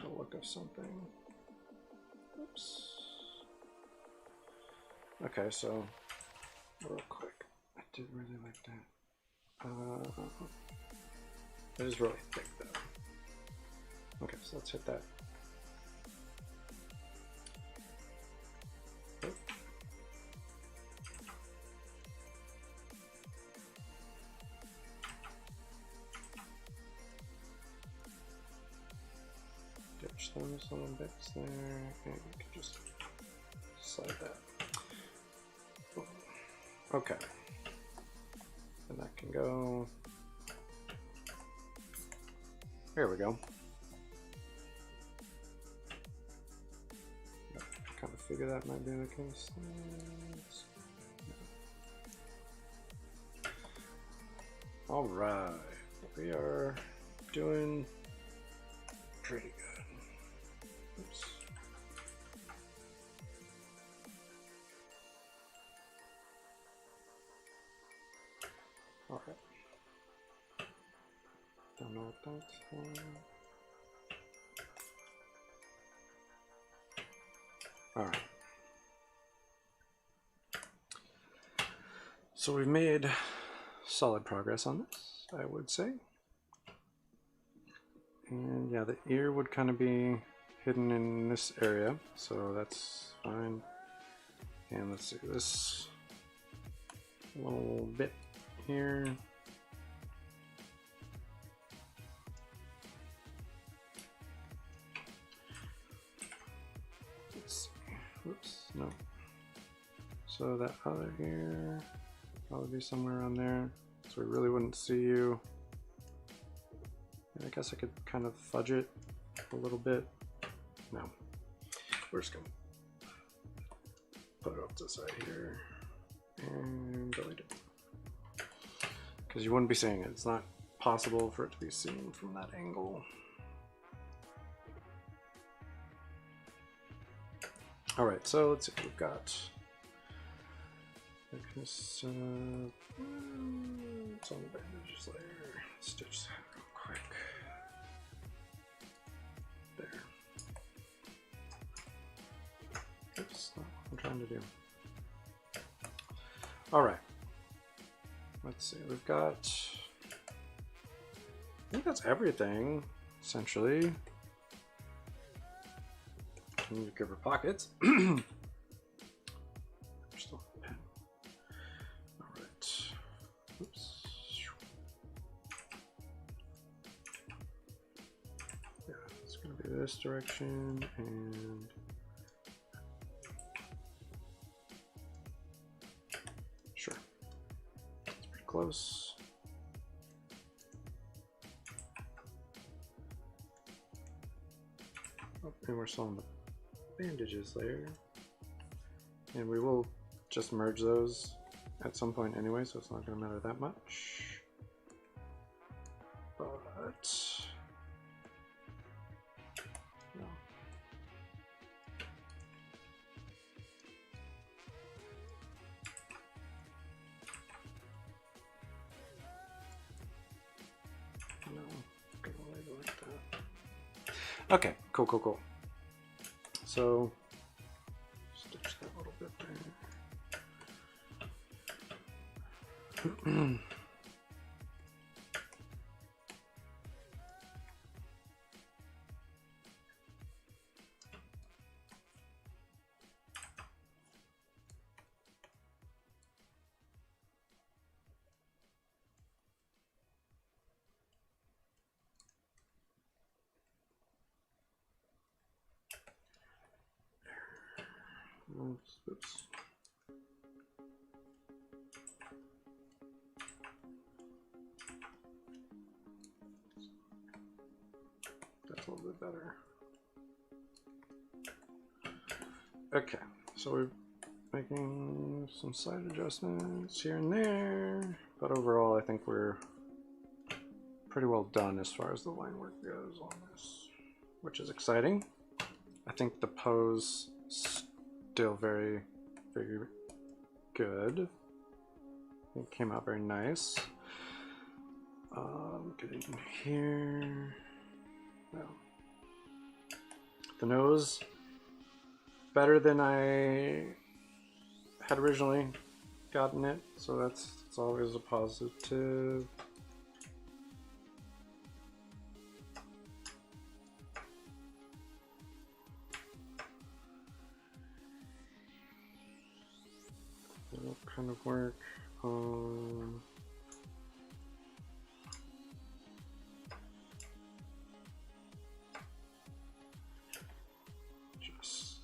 the look of something. Oops. Okay, so real quick, I did really like that. It is really thick though. Okay, so let's hit that. Ditch those little bits there, and we can just slide that. Boom. Okay, and that can go. There we go. I kind of figure that might be the case. All right, we are doing pretty good. Oops. All right. Don't know what that's for. All right. So we've made solid progress on this, I would say. And yeah, the ear would kind of be hidden in this area, so that's fine. And let's see, this little bit here. Let's see, oops, no. So that other ear probably be somewhere around there, so we really wouldn't see you. And I guess I could kind of fudge it a little bit. No, we're just gonna put it off to the side here and delete it. Because you wouldn't be seeing it. It's not possible for it to be seen from that angle. All right, so let's see, we've got this, it's on the bandages layer. Stitch that real quick. There. Oops, not what I'm trying to do. All right. Let's see, we've got, I think that's everything, essentially. I need to cover pockets. Still pen. All right. this direction and sure, that's pretty close. Oh, and we're still on the bandages there, and we will just merge those at some point anyway, so it's not going to matter that much. But no. No, gonna leave it like that. Okay, cool. So stitch that little bit there. Oops. That's a little bit better. Okay, so we're making some slight adjustments here and there, but overall I think we're pretty well done as far as the line work goes on this, which is exciting. I think the pose still very good. It came out very nice. Get it in here. Well, the nose better than I had originally gotten it, so that's always a positive. That'll kind of work.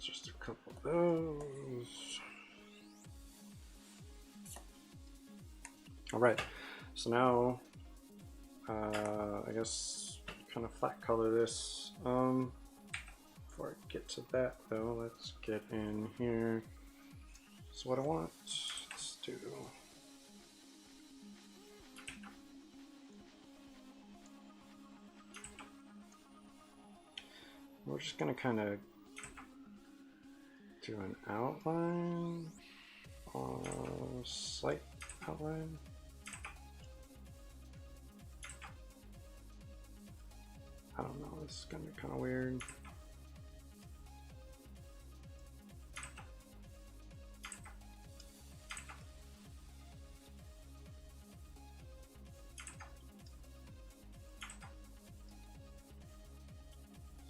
Just a couple of those. All right, so now I guess kind of flat color this. Before I get to that though, let's get in here. So what I want, let's do. We're just gonna kind of do an outline, slight outline. I don't know, this is gonna be kind of weird.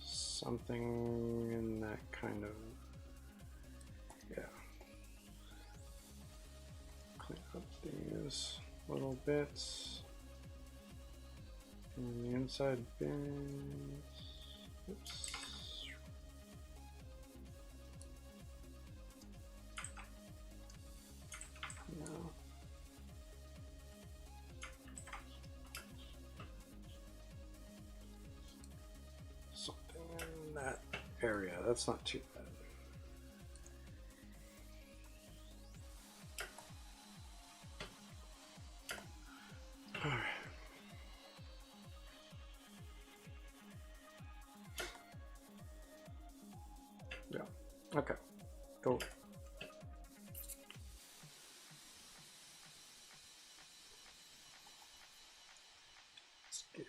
Something in that kind of, yeah. Clean up these little bits. And the inside bins. Oops. No. Something in that area. That's not too bad. All right. Yeah. Okay. Cool. Let's give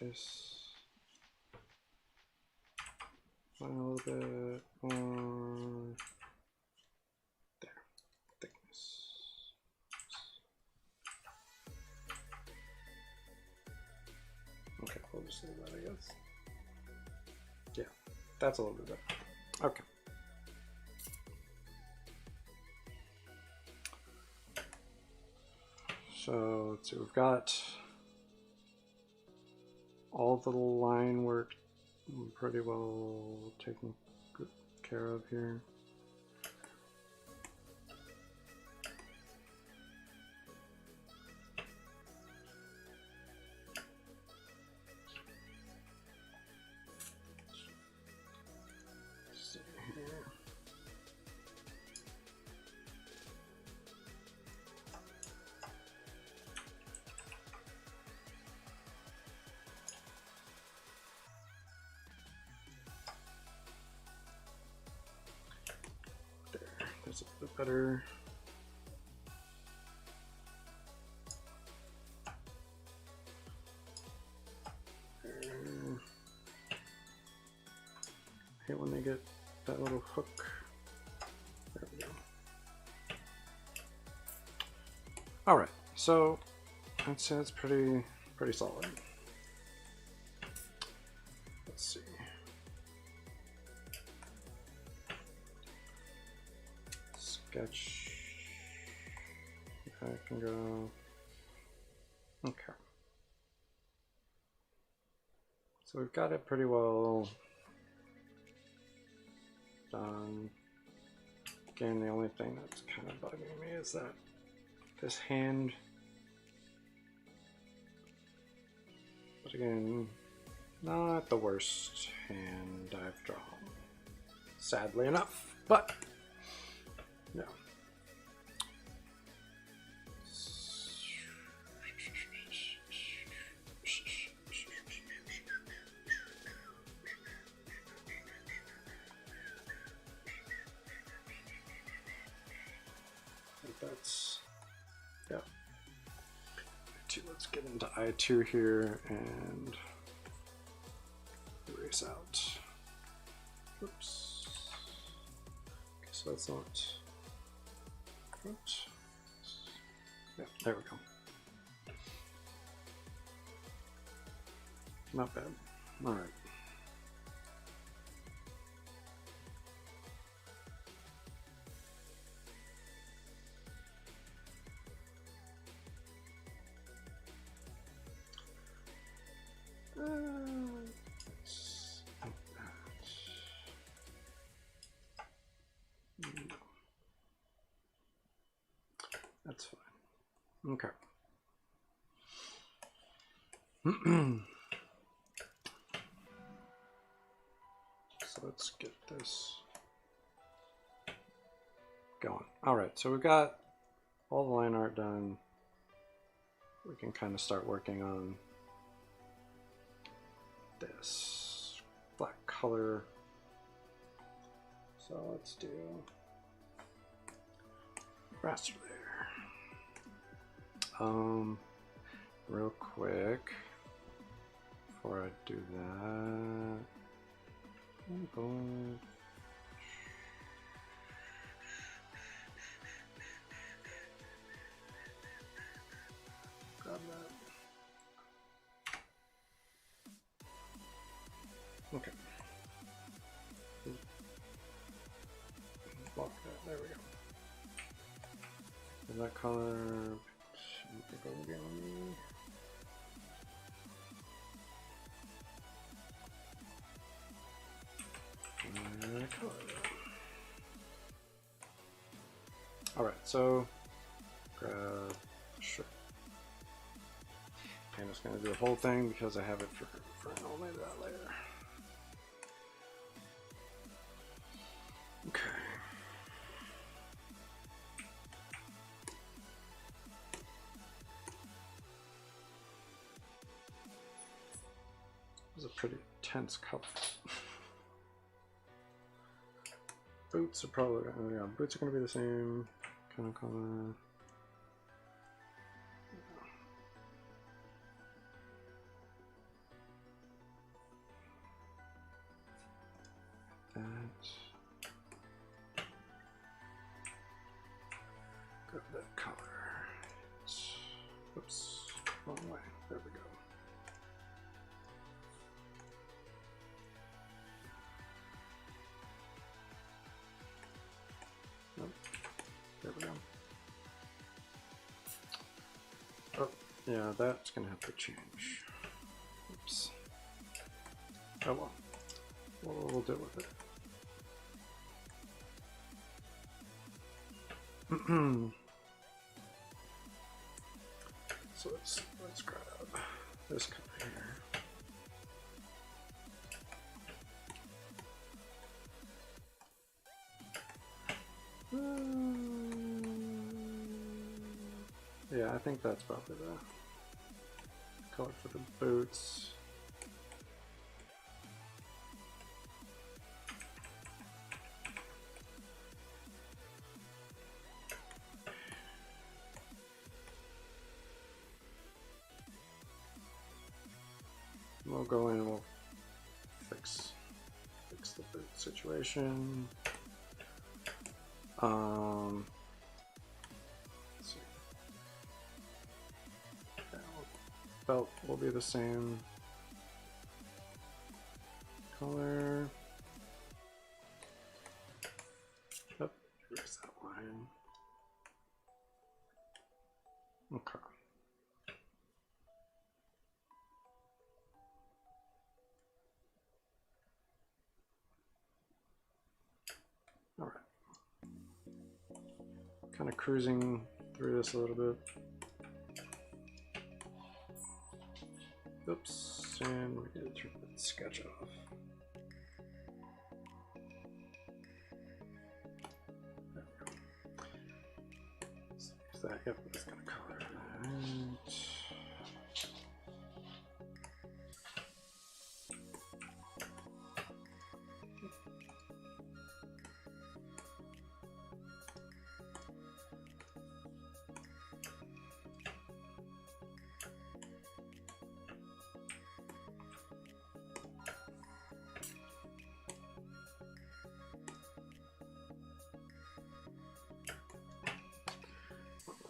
this a little bit more there, thickness. Okay, we'll just leave that, I guess. Yeah, that's a little bit better. Okay. So let's see, we've got all the line work pretty well taken good care of here. That's a bit better. I hate when they get that little hook. There we go. All right, so I'd say it's pretty solid. Let's see. Sketch. I can go. Okay. So we've got it pretty well done. Again, the only thing that's kind of bugging me is that this hand. But again, not the worst hand I've drawn, sadly enough, but no. That's, yeah. Let's get into I2 here and erase out. Oops. Okay, so that's not. Oops. Yeah, there we go. Not bad. All right. That's fine. Okay. So let's get this going. All right, so we've got all the line art done. We can kind of start working on this black color. So let's do raster there. Real quick before I do that, grab that. Okay. Block that. There we go. And that color. All right, so grab sure. I'm just gonna do the whole thing because I have it for only that later. Okay. This is a pretty intense color. Boots are probably, yeah, boots are going to be the same kind of color. That. Grab that color. Oops, wrong way. There we go. Nope. There we go. Oh, yeah, that's gonna have to change. Oops. Oh well. we'll deal with it. So let's grab this color here. Yeah, I think that's probably the color for the boots. We'll go in and we'll fix the boot situation. Let's see. Okay, belt will be the same color. Yep, here's that line. Okay. All right. Kind of cruising through this a little bit. Oops, and we need to turn the sketch off. There we go. Save that. Yep, that's gonna color that.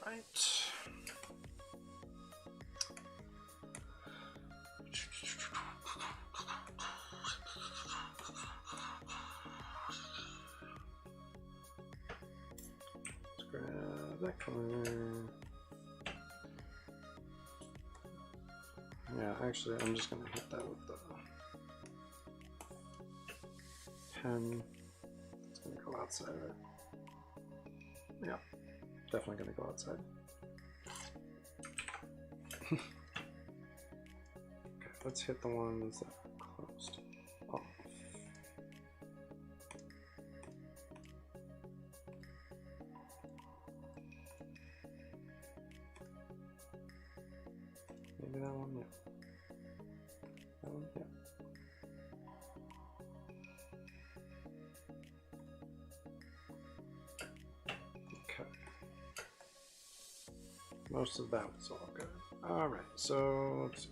Right. Let's grab that color. Yeah, actually, I'm just gonna hit that with the pen. It's gonna go outside of it. Yeah. Definitely gonna go outside. Okay, let's hit the ones that are closed off. Maybe that one, yeah. That one, yeah. Most of that was all good. All right, so let's see.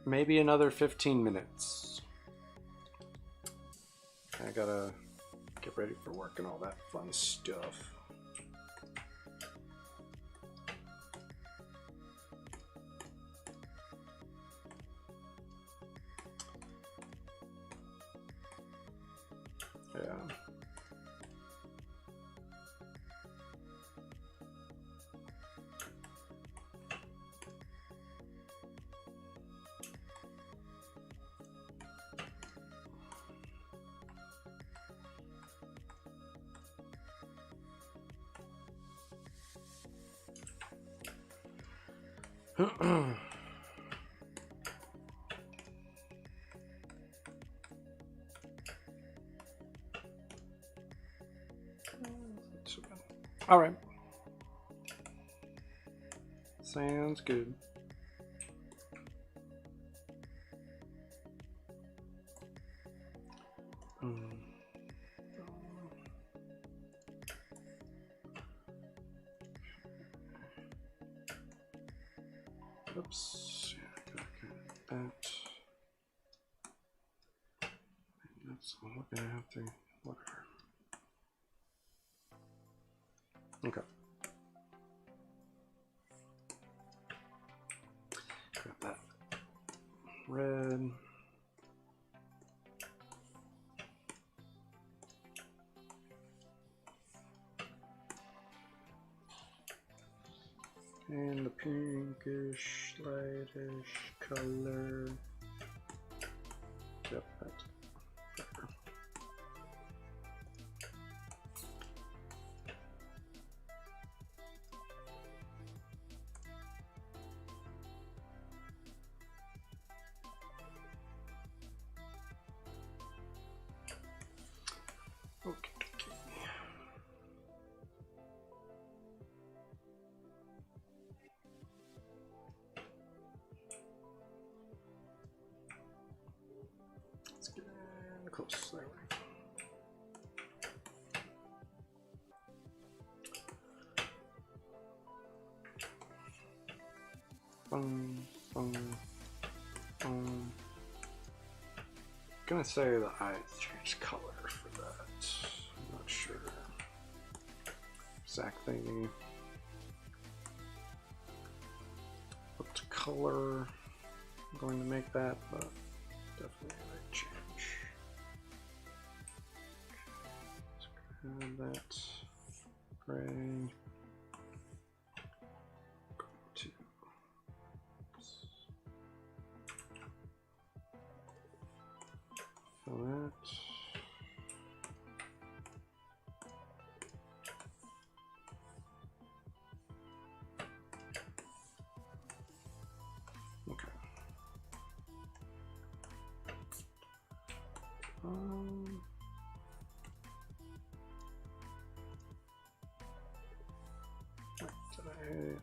Maybe another 15 minutes. I gotta get ready for work and all that fun stuff. Yeah. All right. Sounds good. Oops. Yeah, gotta get that. And that's all we're gonna have to. Whatever. Okay. Grab that red. And the pinkish, lightish color. Yep, that's better. Okay. Let's get in close. There we go. Boom, boom, boom. I'm gonna say that I changed color for that. I'm not sure exactly what color I'm going to make that, but definitely a right change. Let's grab that gray. Go to fill that. Okay.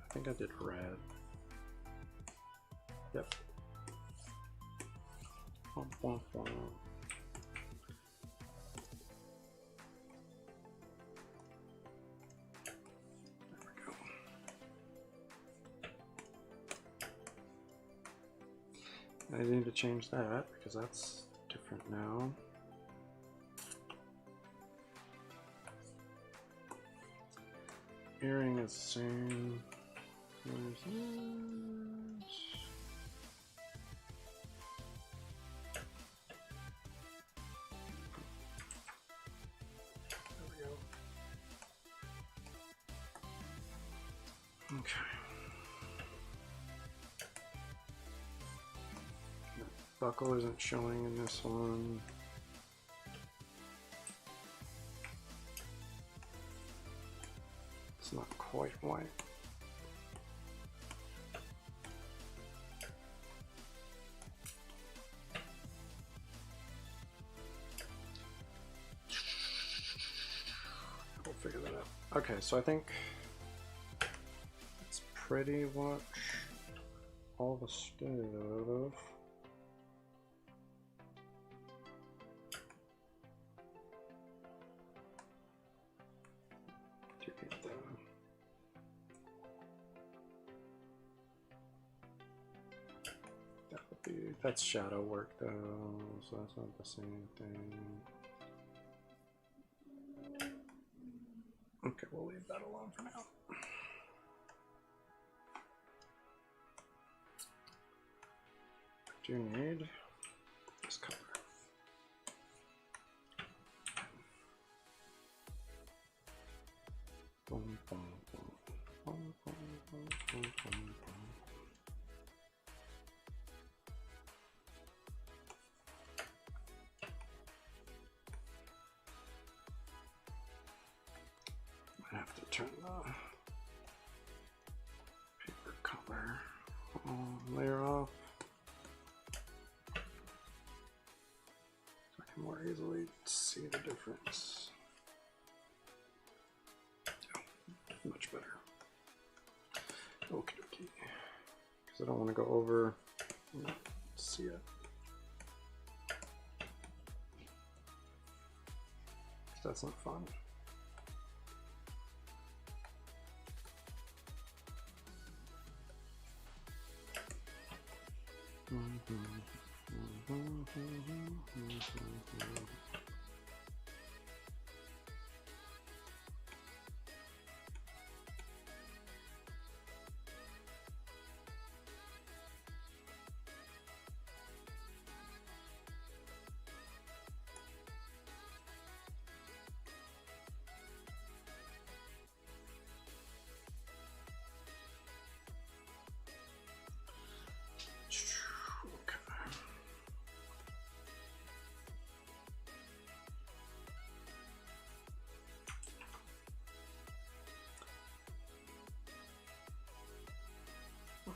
I think I did red. Yep. There we go. I need to change that because that's different now. Earring is the same. Where's that? There we go. Okay. The buckle isn't showing in this one. It's not quite white. We'll figure that out. Okay, so I think it's pretty much all the stuff. That's shadow work though, so that's not the same thing. Okay, we'll leave that alone for now. Do you need this color? Boom, boom, boom. Boom, boom, boom, boom, boom, boom. I have to turn the paper color layer off so I can more easily see the difference. Yeah, much better. Okie dokie. Because I don't want to go over and not see it. Because that's not fun.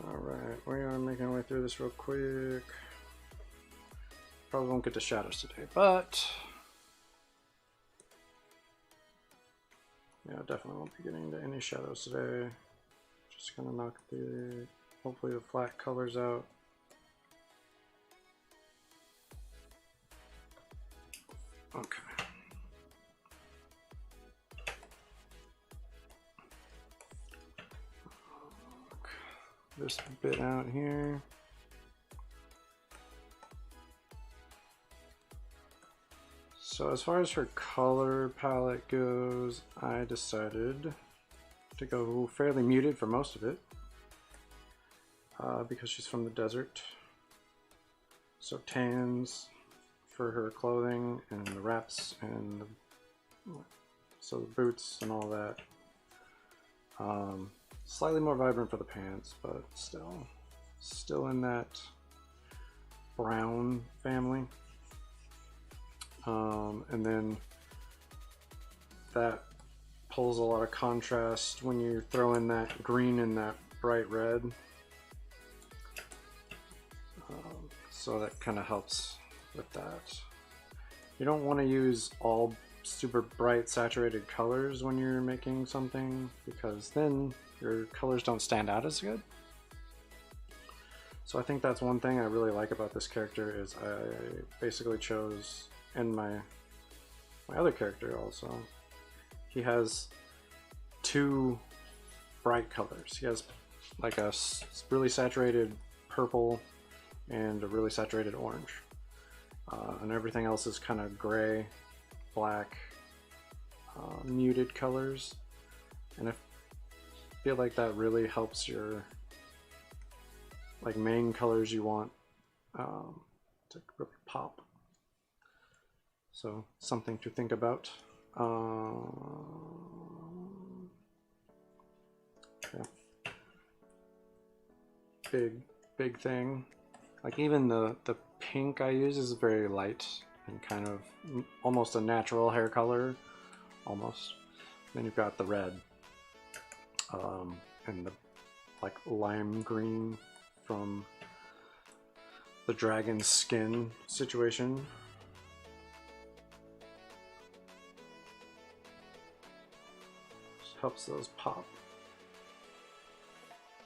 Alright, we are making our way through this real quick. Probably won't get to shadows today, but yeah, definitely won't be getting to any shadows today. Just gonna knock the, hopefully the flat colors out. Okay. This bit out here. So as far as her color palette goes, I decided to go fairly muted for most of it because she's from the desert. So tans for her clothing and the wraps and so the boots and all that. Slightly more vibrant for the pants, but still in that brown family. And then that pulls a lot of contrast when you throw in that green and that bright red. So that kind of helps with that. You don't want to use all super bright saturated colors when you're making something, because then your colors don't stand out as good. So I think that's one thing I really like about this character is I basically chose, and my other character also, he has two bright colors. He has like a really saturated purple and a really saturated orange. And everything else is kind of gray, black, muted colors. And I feel like that really helps your like main colors you want to really pop. So something to think about. Yeah. Big thing. Like even the pink I use is very light and kind of almost a natural hair color, almost. Then you've got the red and the like lime green from the dragon's skin situation. Just helps those pop,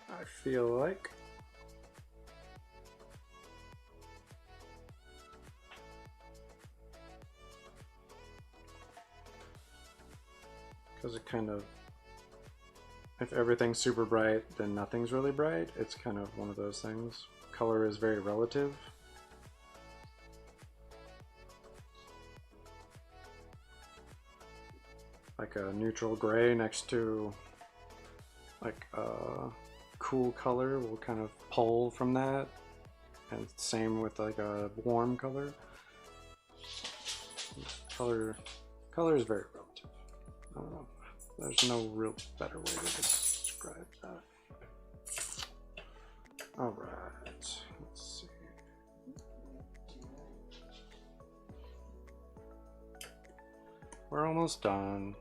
I feel like. Because it kind of, if everything's super bright, then nothing's really bright. It's kind of one of those things. Color is very relative. Like a neutral gray next to like a cool color will kind of pull from that. And same with like a warm color. Color is very relative. I don't know. There's no real better way to describe that. Alright, let's see. We're almost done.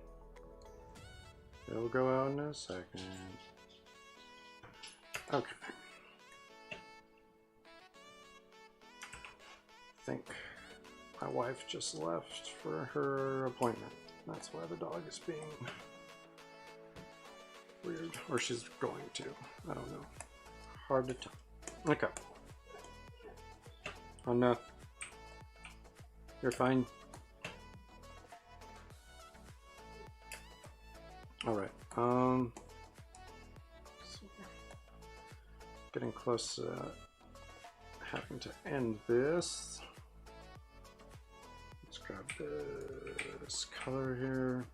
It'll go out in a second. Okay. I think my wife just left for her appointment. That's why the dog is being weird. Or she's going to. I don't know. Hard to tell. Okay. Oh no. You're fine. Alright. Getting close to having to end this. Let's grab this color here.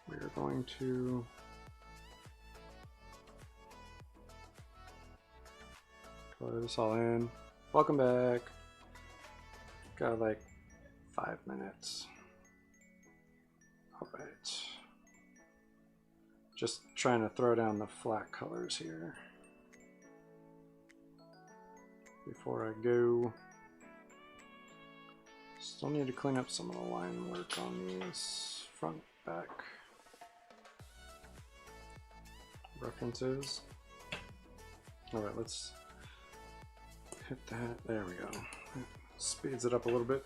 We are going to color this all in. Welcome back. Got like 5 minutes. Alright. Just trying to throw down the flat colors here before I go. Still need to clean up some of the line work on these front, back references. All right, let's hit that. There we go. Speeds it up a little bit.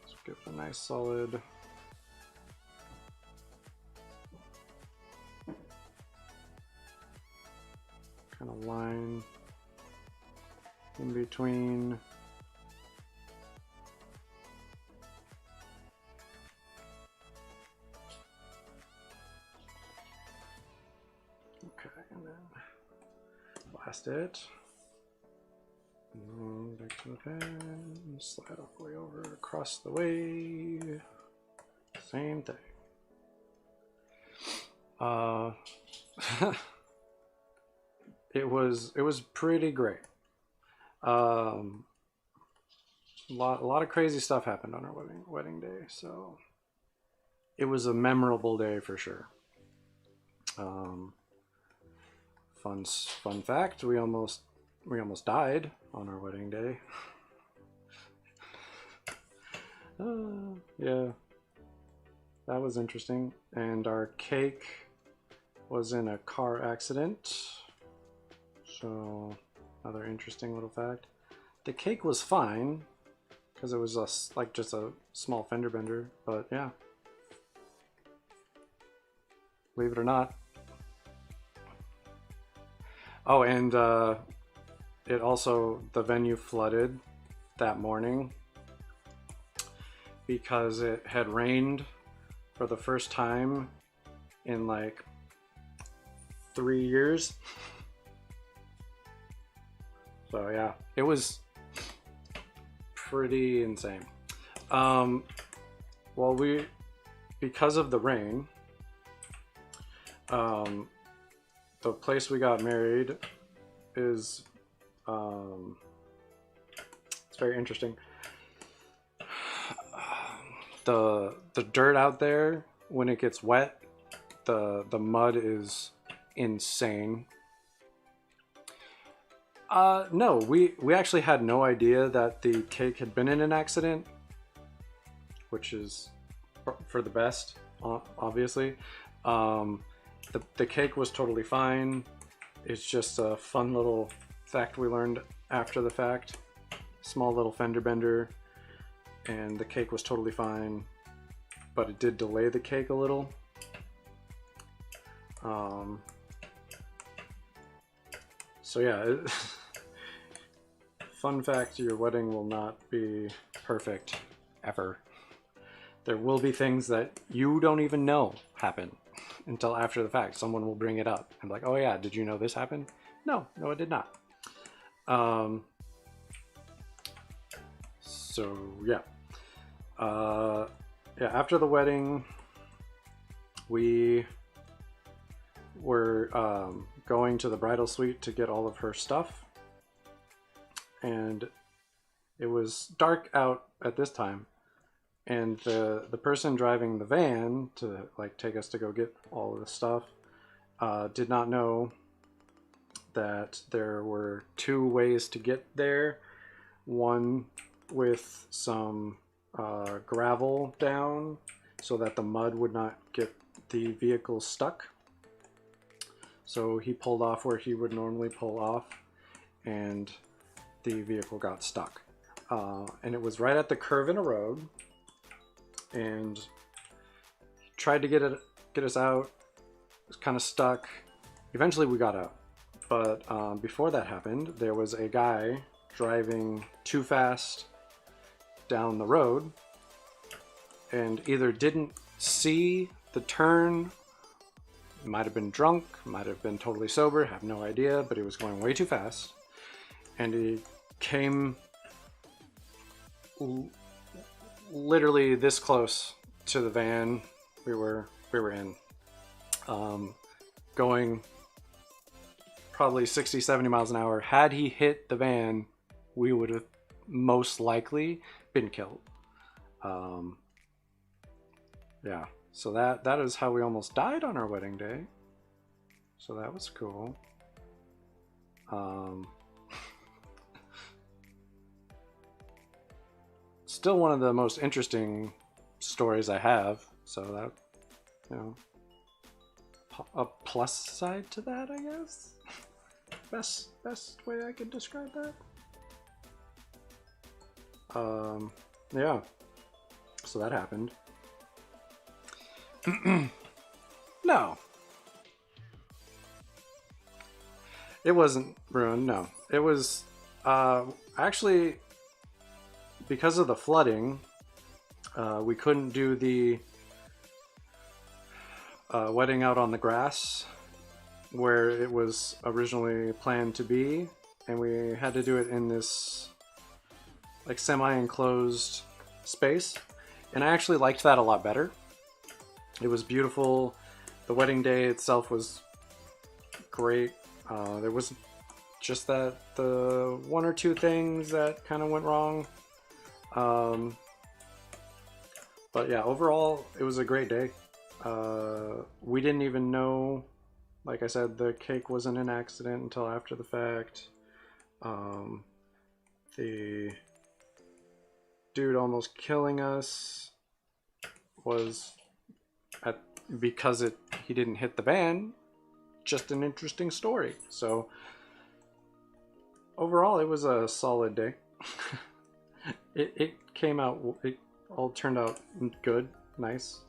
Let's give it a nice solid. Kind of line in between. Okay, and then blast it. And back to the pen. Slide all the way over, across the way. Same thing. It was pretty great. A lot of crazy stuff happened on our wedding day, so it was a memorable day for sure. Fun fact: we almost died on our wedding day. Yeah, that was interesting. And our cake was in a car accident. So, another interesting little fact. The cake was fine because it was like just a small fender bender, but yeah. Believe it or not. Oh, and it also, the venue flooded that morning because it had rained for the first time in like 3 years. So yeah, it was pretty insane. Well, because of the rain, the place we got married is, it's very interesting. The dirt out there, when it gets wet, the mud is insane. No, we actually had no idea that the cake had been in an accident, which is for the best, obviously. The cake was totally fine. It's just a fun little fact we learned after the fact. Small little fender bender, and the cake was totally fine, but it did delay the cake a little. So yeah, fun fact, your wedding will not be perfect ever. There will be things that you don't even know happen until after the fact. Someone will bring it up and be like, oh yeah, did you know this happened? No, it did not. So yeah. Yeah, after the wedding, we were going to the bridal suite to get all of her stuff, and it was dark out at this time, and the person driving the van to like take us to go get all of the stuff did not know that there were 2 ways to get there. One with some gravel down so that the mud would not get the vehicle stuck. So he pulled off where he would normally pull off, and the vehicle got stuck. And it was right at the curve in a road, and he tried to get us out. It was kind of stuck. Eventually we got out. But before that happened, there was a guy driving too fast down the road and either didn't see the turn, might have been drunk, might have been totally sober, have no idea, but he was going way too fast, and he came literally this close to the van we were in, going probably 60-70 miles an hour. Had he hit the van, we would have most likely been killed. Yeah, so that is how we almost died on our wedding day. So that was cool. Still one of the most interesting stories I have So that, you know, a plus side to that, I guess. Best way I could describe that. Yeah. So that happened. No. It wasn't ruined, no. It was actually because of the flooding, we couldn't do the wedding out on the grass where it was originally planned to be, and we had to do it in this like semi-enclosed space, and I actually liked that a lot better. It was beautiful. The wedding day itself was great. There was just the one or two things that kind of went wrong. But yeah, overall, it was a great day. We didn't even know, like I said, the cake wasn't an accident until after the fact. The dude almost killing us was because he didn't hit the van. Just an interesting story. So overall, it was a solid day. It came out. It all turned out good, nice.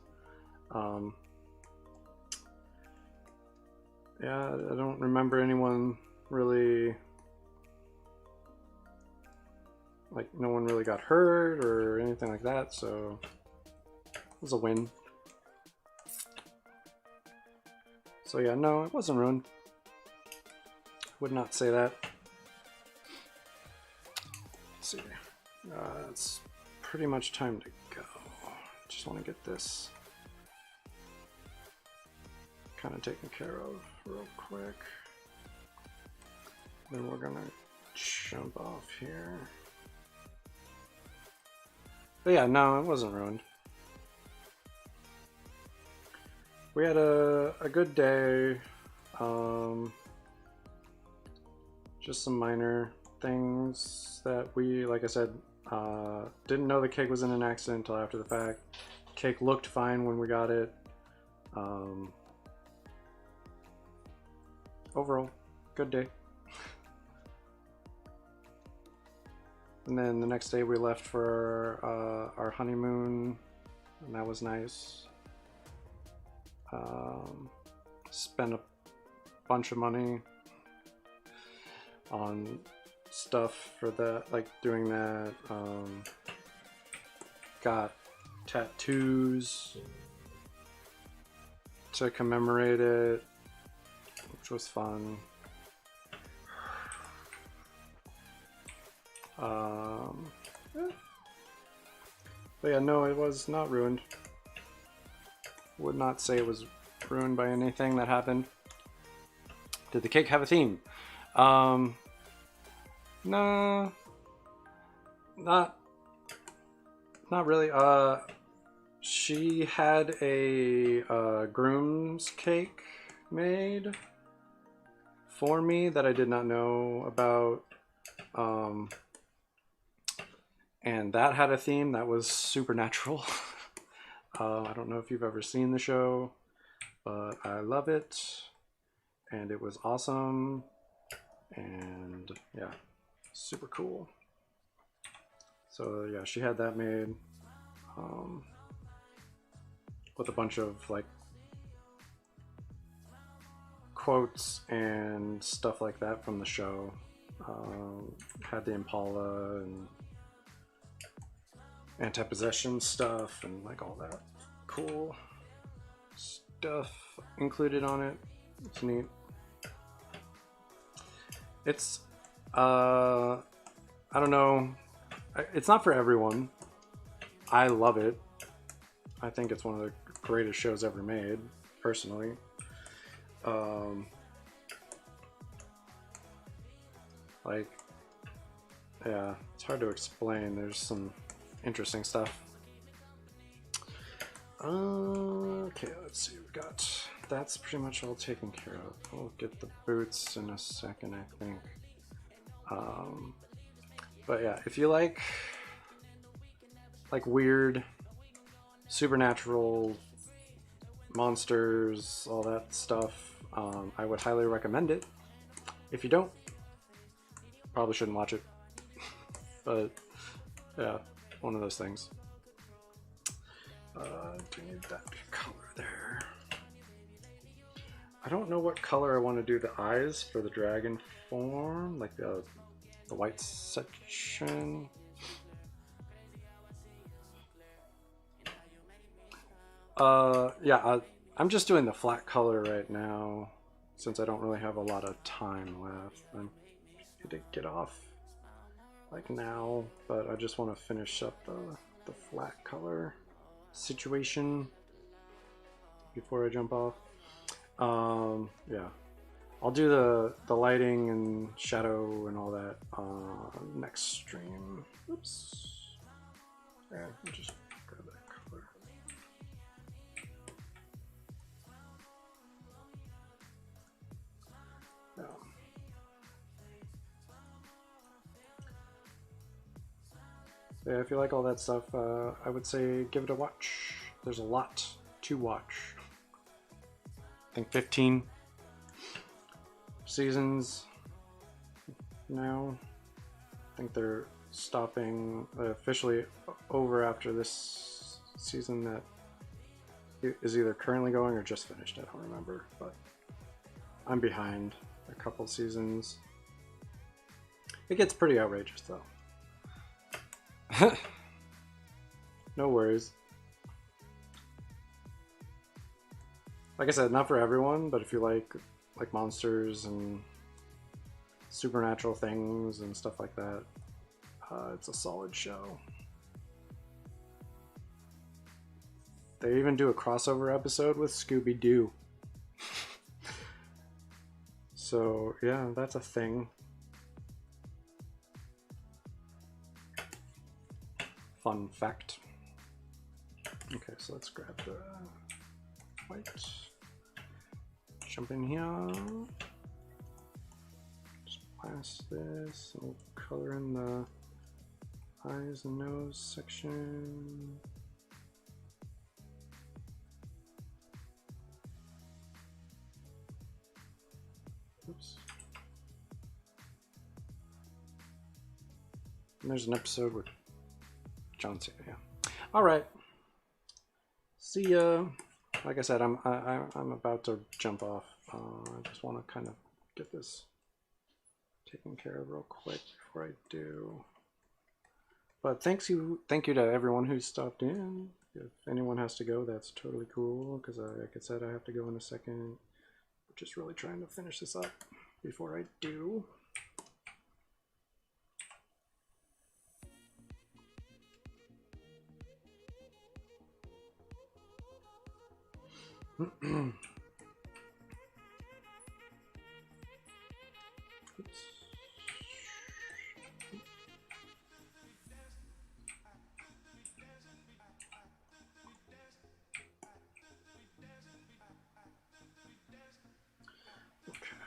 Yeah, I don't remember anyone really, like, no one really got hurt or anything like that, so it was a win. So yeah, no, it wasn't ruined. Would not say that. Let's see. It's pretty much time to go. Just want to get this kind of taken care of real quick. Then we're gonna jump off here. But yeah, no, it wasn't ruined. We had a good day. Just some minor things that we, like I said, didn't know the cake was in an accident until after the fact. Cake looked fine when we got it. Overall, good day. And then the next day we left for our honeymoon, and that was nice. Spent a bunch of money on stuff for that, like doing that. Got tattoos to commemorate it, which was fun. But yeah, no, it was not ruined. Would not say it was ruined by anything that happened. Did the cake have a theme? No, not really. She had a groom's cake made for me that I did not know about. And that had a theme that was supernatural. I don't know if you've ever seen the show, but I love it, and it was awesome, and yeah, super cool. So yeah, she had that made with a bunch of like quotes and stuff like that from the show. Had the Impala and anti-possession stuff and like all that cool stuff included on it. It's neat. It's I don't know, it's not for everyone. I love it. I think it's one of the greatest shows ever made, personally. Like, yeah, it's hard to explain. There's some interesting stuff. Okay, let's see. We've got, that's pretty much all taken care of. We'll get the boots in a second, I think. But yeah, if you like weird supernatural monsters, all that stuff, I would highly recommend it. If you don't, probably shouldn't watch it. But yeah, one of those things. Do we need that color there? I don't know what color I want to do the eyes for the dragon form, like the white section. Yeah, I'm just doing the flat color right now since I don't really have a lot of time left. I need to get off like now, but I just want to finish up the flat color situation before I jump off. Yeah, I'll do the lighting and shadow and all that next stream. Oops. Yeah, I'll just grab that color. Yeah. Yeah, if you like all that stuff, I would say give it a watch. There's a lot to watch. I think 15 seasons now. I think they're stopping officially over after this season that is either currently going or just finished. I don't remember, but I'm behind a couple seasons. It gets pretty outrageous though. No worries. Like I said, not for everyone, but if you like monsters and supernatural things and stuff like that, it's a solid show. They even do a crossover episode with Scooby-Doo. So yeah, that's a thing. Fun fact. Okay, so let's grab the white. Jump in here. Just blast this. We'll color in the eyes and nose section. Oops. And there's an episode with John Cena. Yeah. All right. See ya. Like I said, I'm about to jump off. I just want to kind of get this taken care of real quick before I do. But thank you to everyone who stopped in. If anyone has to go, that's totally cool. Because like I said, I have to go in a second. Just really trying to finish this up before I do. Oops. Okay.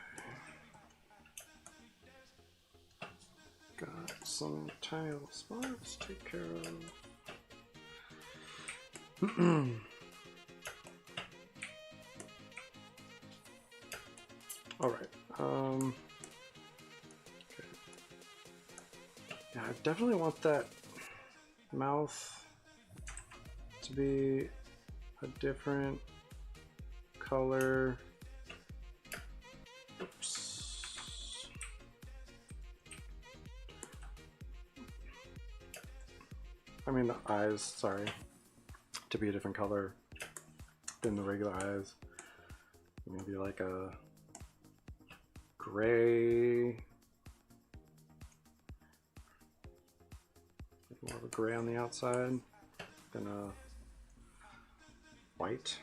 Got some tile spots to take care of. All right. Okay. Yeah, I definitely want that mouth to be a different color. Oops. I mean the eyes, sorry, to be a different color than the regular eyes. Maybe like a gray, more of a gray on the outside than a white.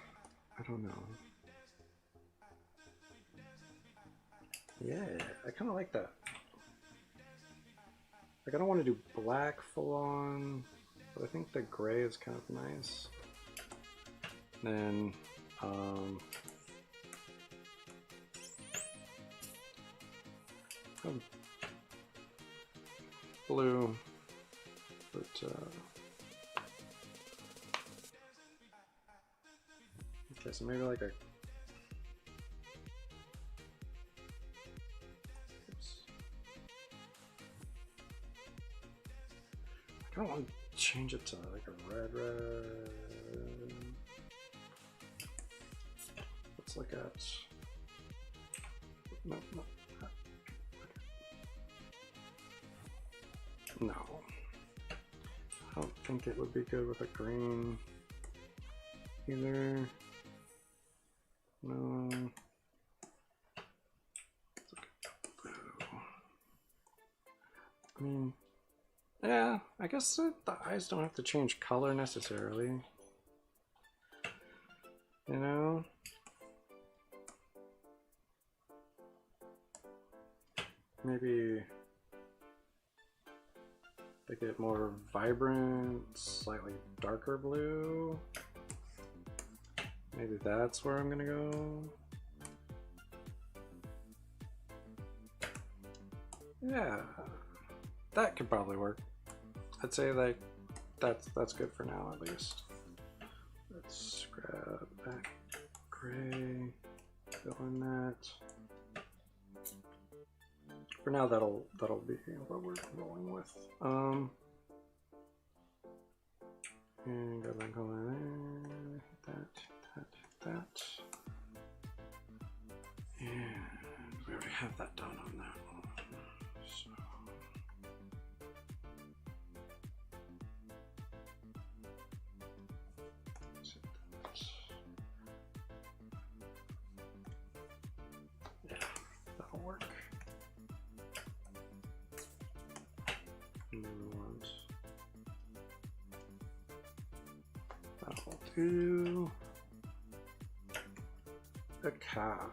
I don't know. Yeah, I kind of like that. Like I don't want to do black full on, but I think the gray is kind of nice. Then blue, but Okay, so maybe like a... Oops. I don't want to change it to like a red. Let's look at... No. No. I don't think it would be good with a green either. No. Let's look at blue. I mean, yeah, I guess the eyes don't have to change color necessarily. You know? Maybe they get more vibrant, slightly darker blue. Maybe that's where I'm gonna go. Yeah, that could probably work. I'd say like that's good for now at least. Let's grab that gray, fill in that. For now, that'll be what we're rolling with. And grab that color there, that. And we already have that done on that one. So yeah, that'll work. That'll do. A car.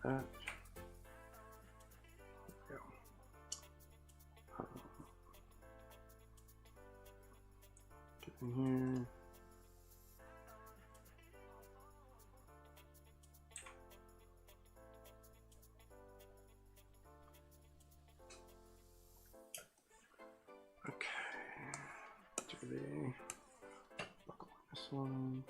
That. There we go. Get in here. Buckle on this one.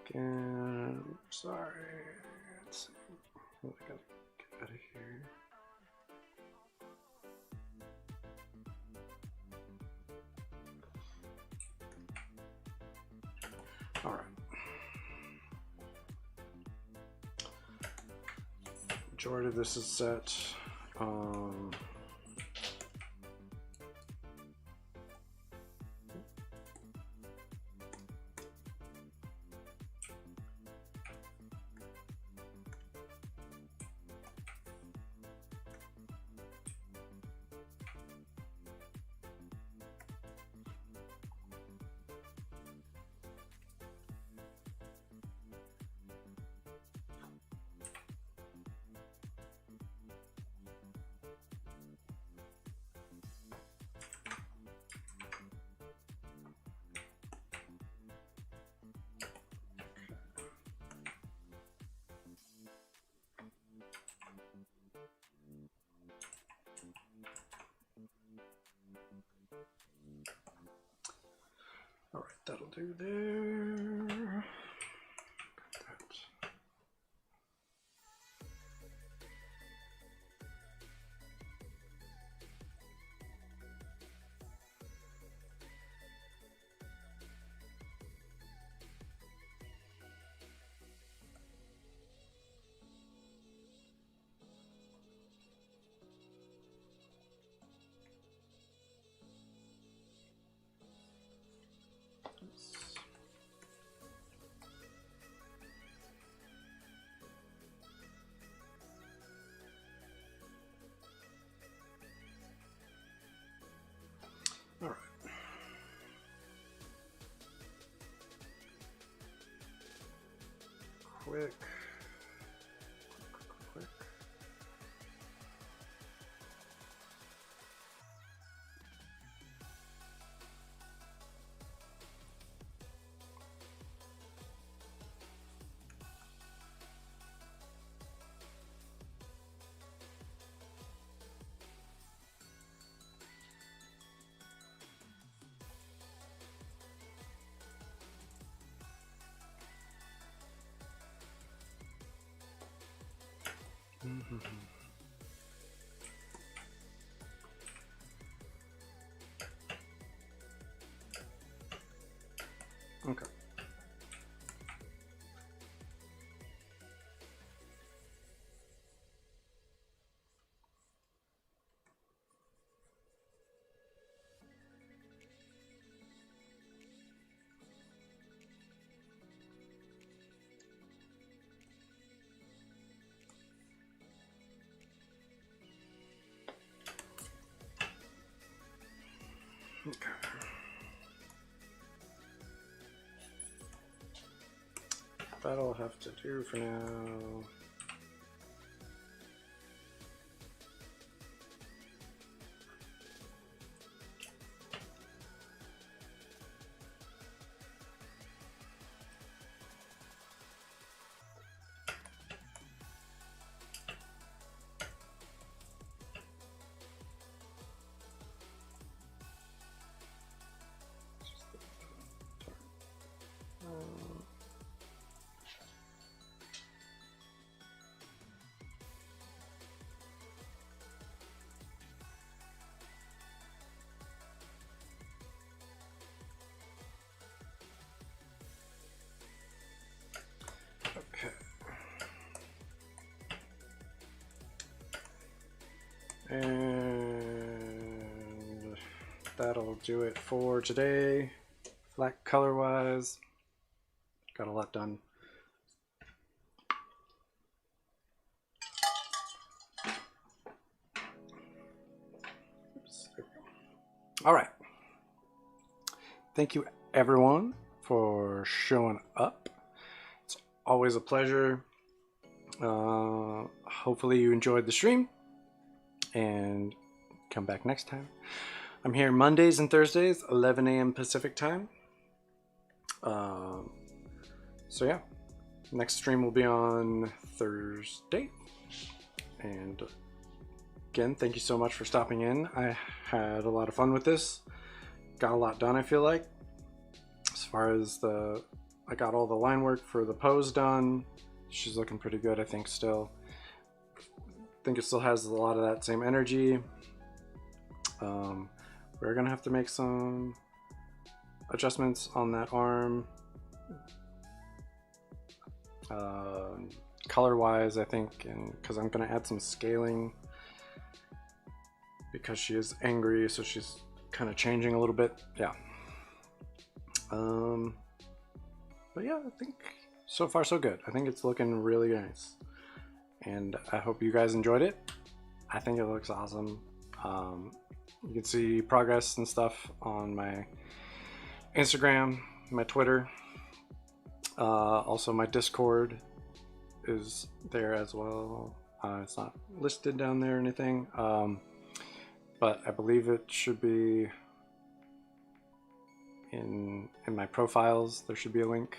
Again, sorry. Let's see. Well, I gotta get out of here. All right. Majority of this is set. All right, that'll do there. Got that. All right. Quick. Okay. Okay. That'll have to do for now. Okay. And that'll do it for today. Flat color wise, got a lot done. Oops, there we go. All right. Thank you everyone for showing up. It's always a pleasure. Hopefully you enjoyed the stream and come back next time. I'm here Mondays and Thursdays, 11 a.m. Pacific time. So yeah, next stream will be on Thursday. And again, thank you so much for stopping in. I had a lot of fun with this. Got a lot done, I feel like. As far as I got all the line work for the pose done. She's looking pretty good, I think, still. I think it still has a lot of that same energy. We're gonna have to make some adjustments on that arm. Color wise, I think, and because I'm gonna add some scaling because she is angry, so she's kind of changing a little bit. Yeah. But yeah, I think so far so good. I think it's looking really nice, and I hope you guys enjoyed it. I think it looks awesome. You can see progress and stuff on my Instagram, my Twitter. Also my Discord is there as well. It's not listed down there or anything, but I believe it should be in my profiles. There should be a link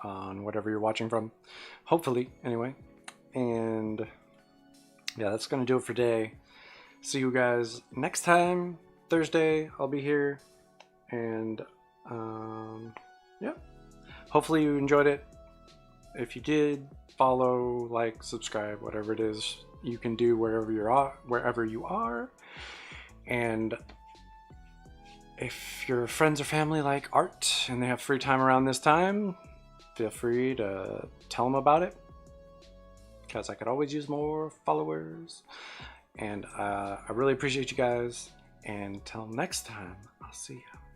on whatever you're watching from, hopefully, anyway. And yeah, that's gonna do it for today. See you guys next time. Thursday I'll be here, and yeah, hopefully you enjoyed it. If you did, follow, like, subscribe, whatever it is you can do wherever you are. And if your friends or family like art and they have free time around this time, feel free to tell them about it, because I could always use more followers. And I really appreciate you guys, and till next time, I'll see you.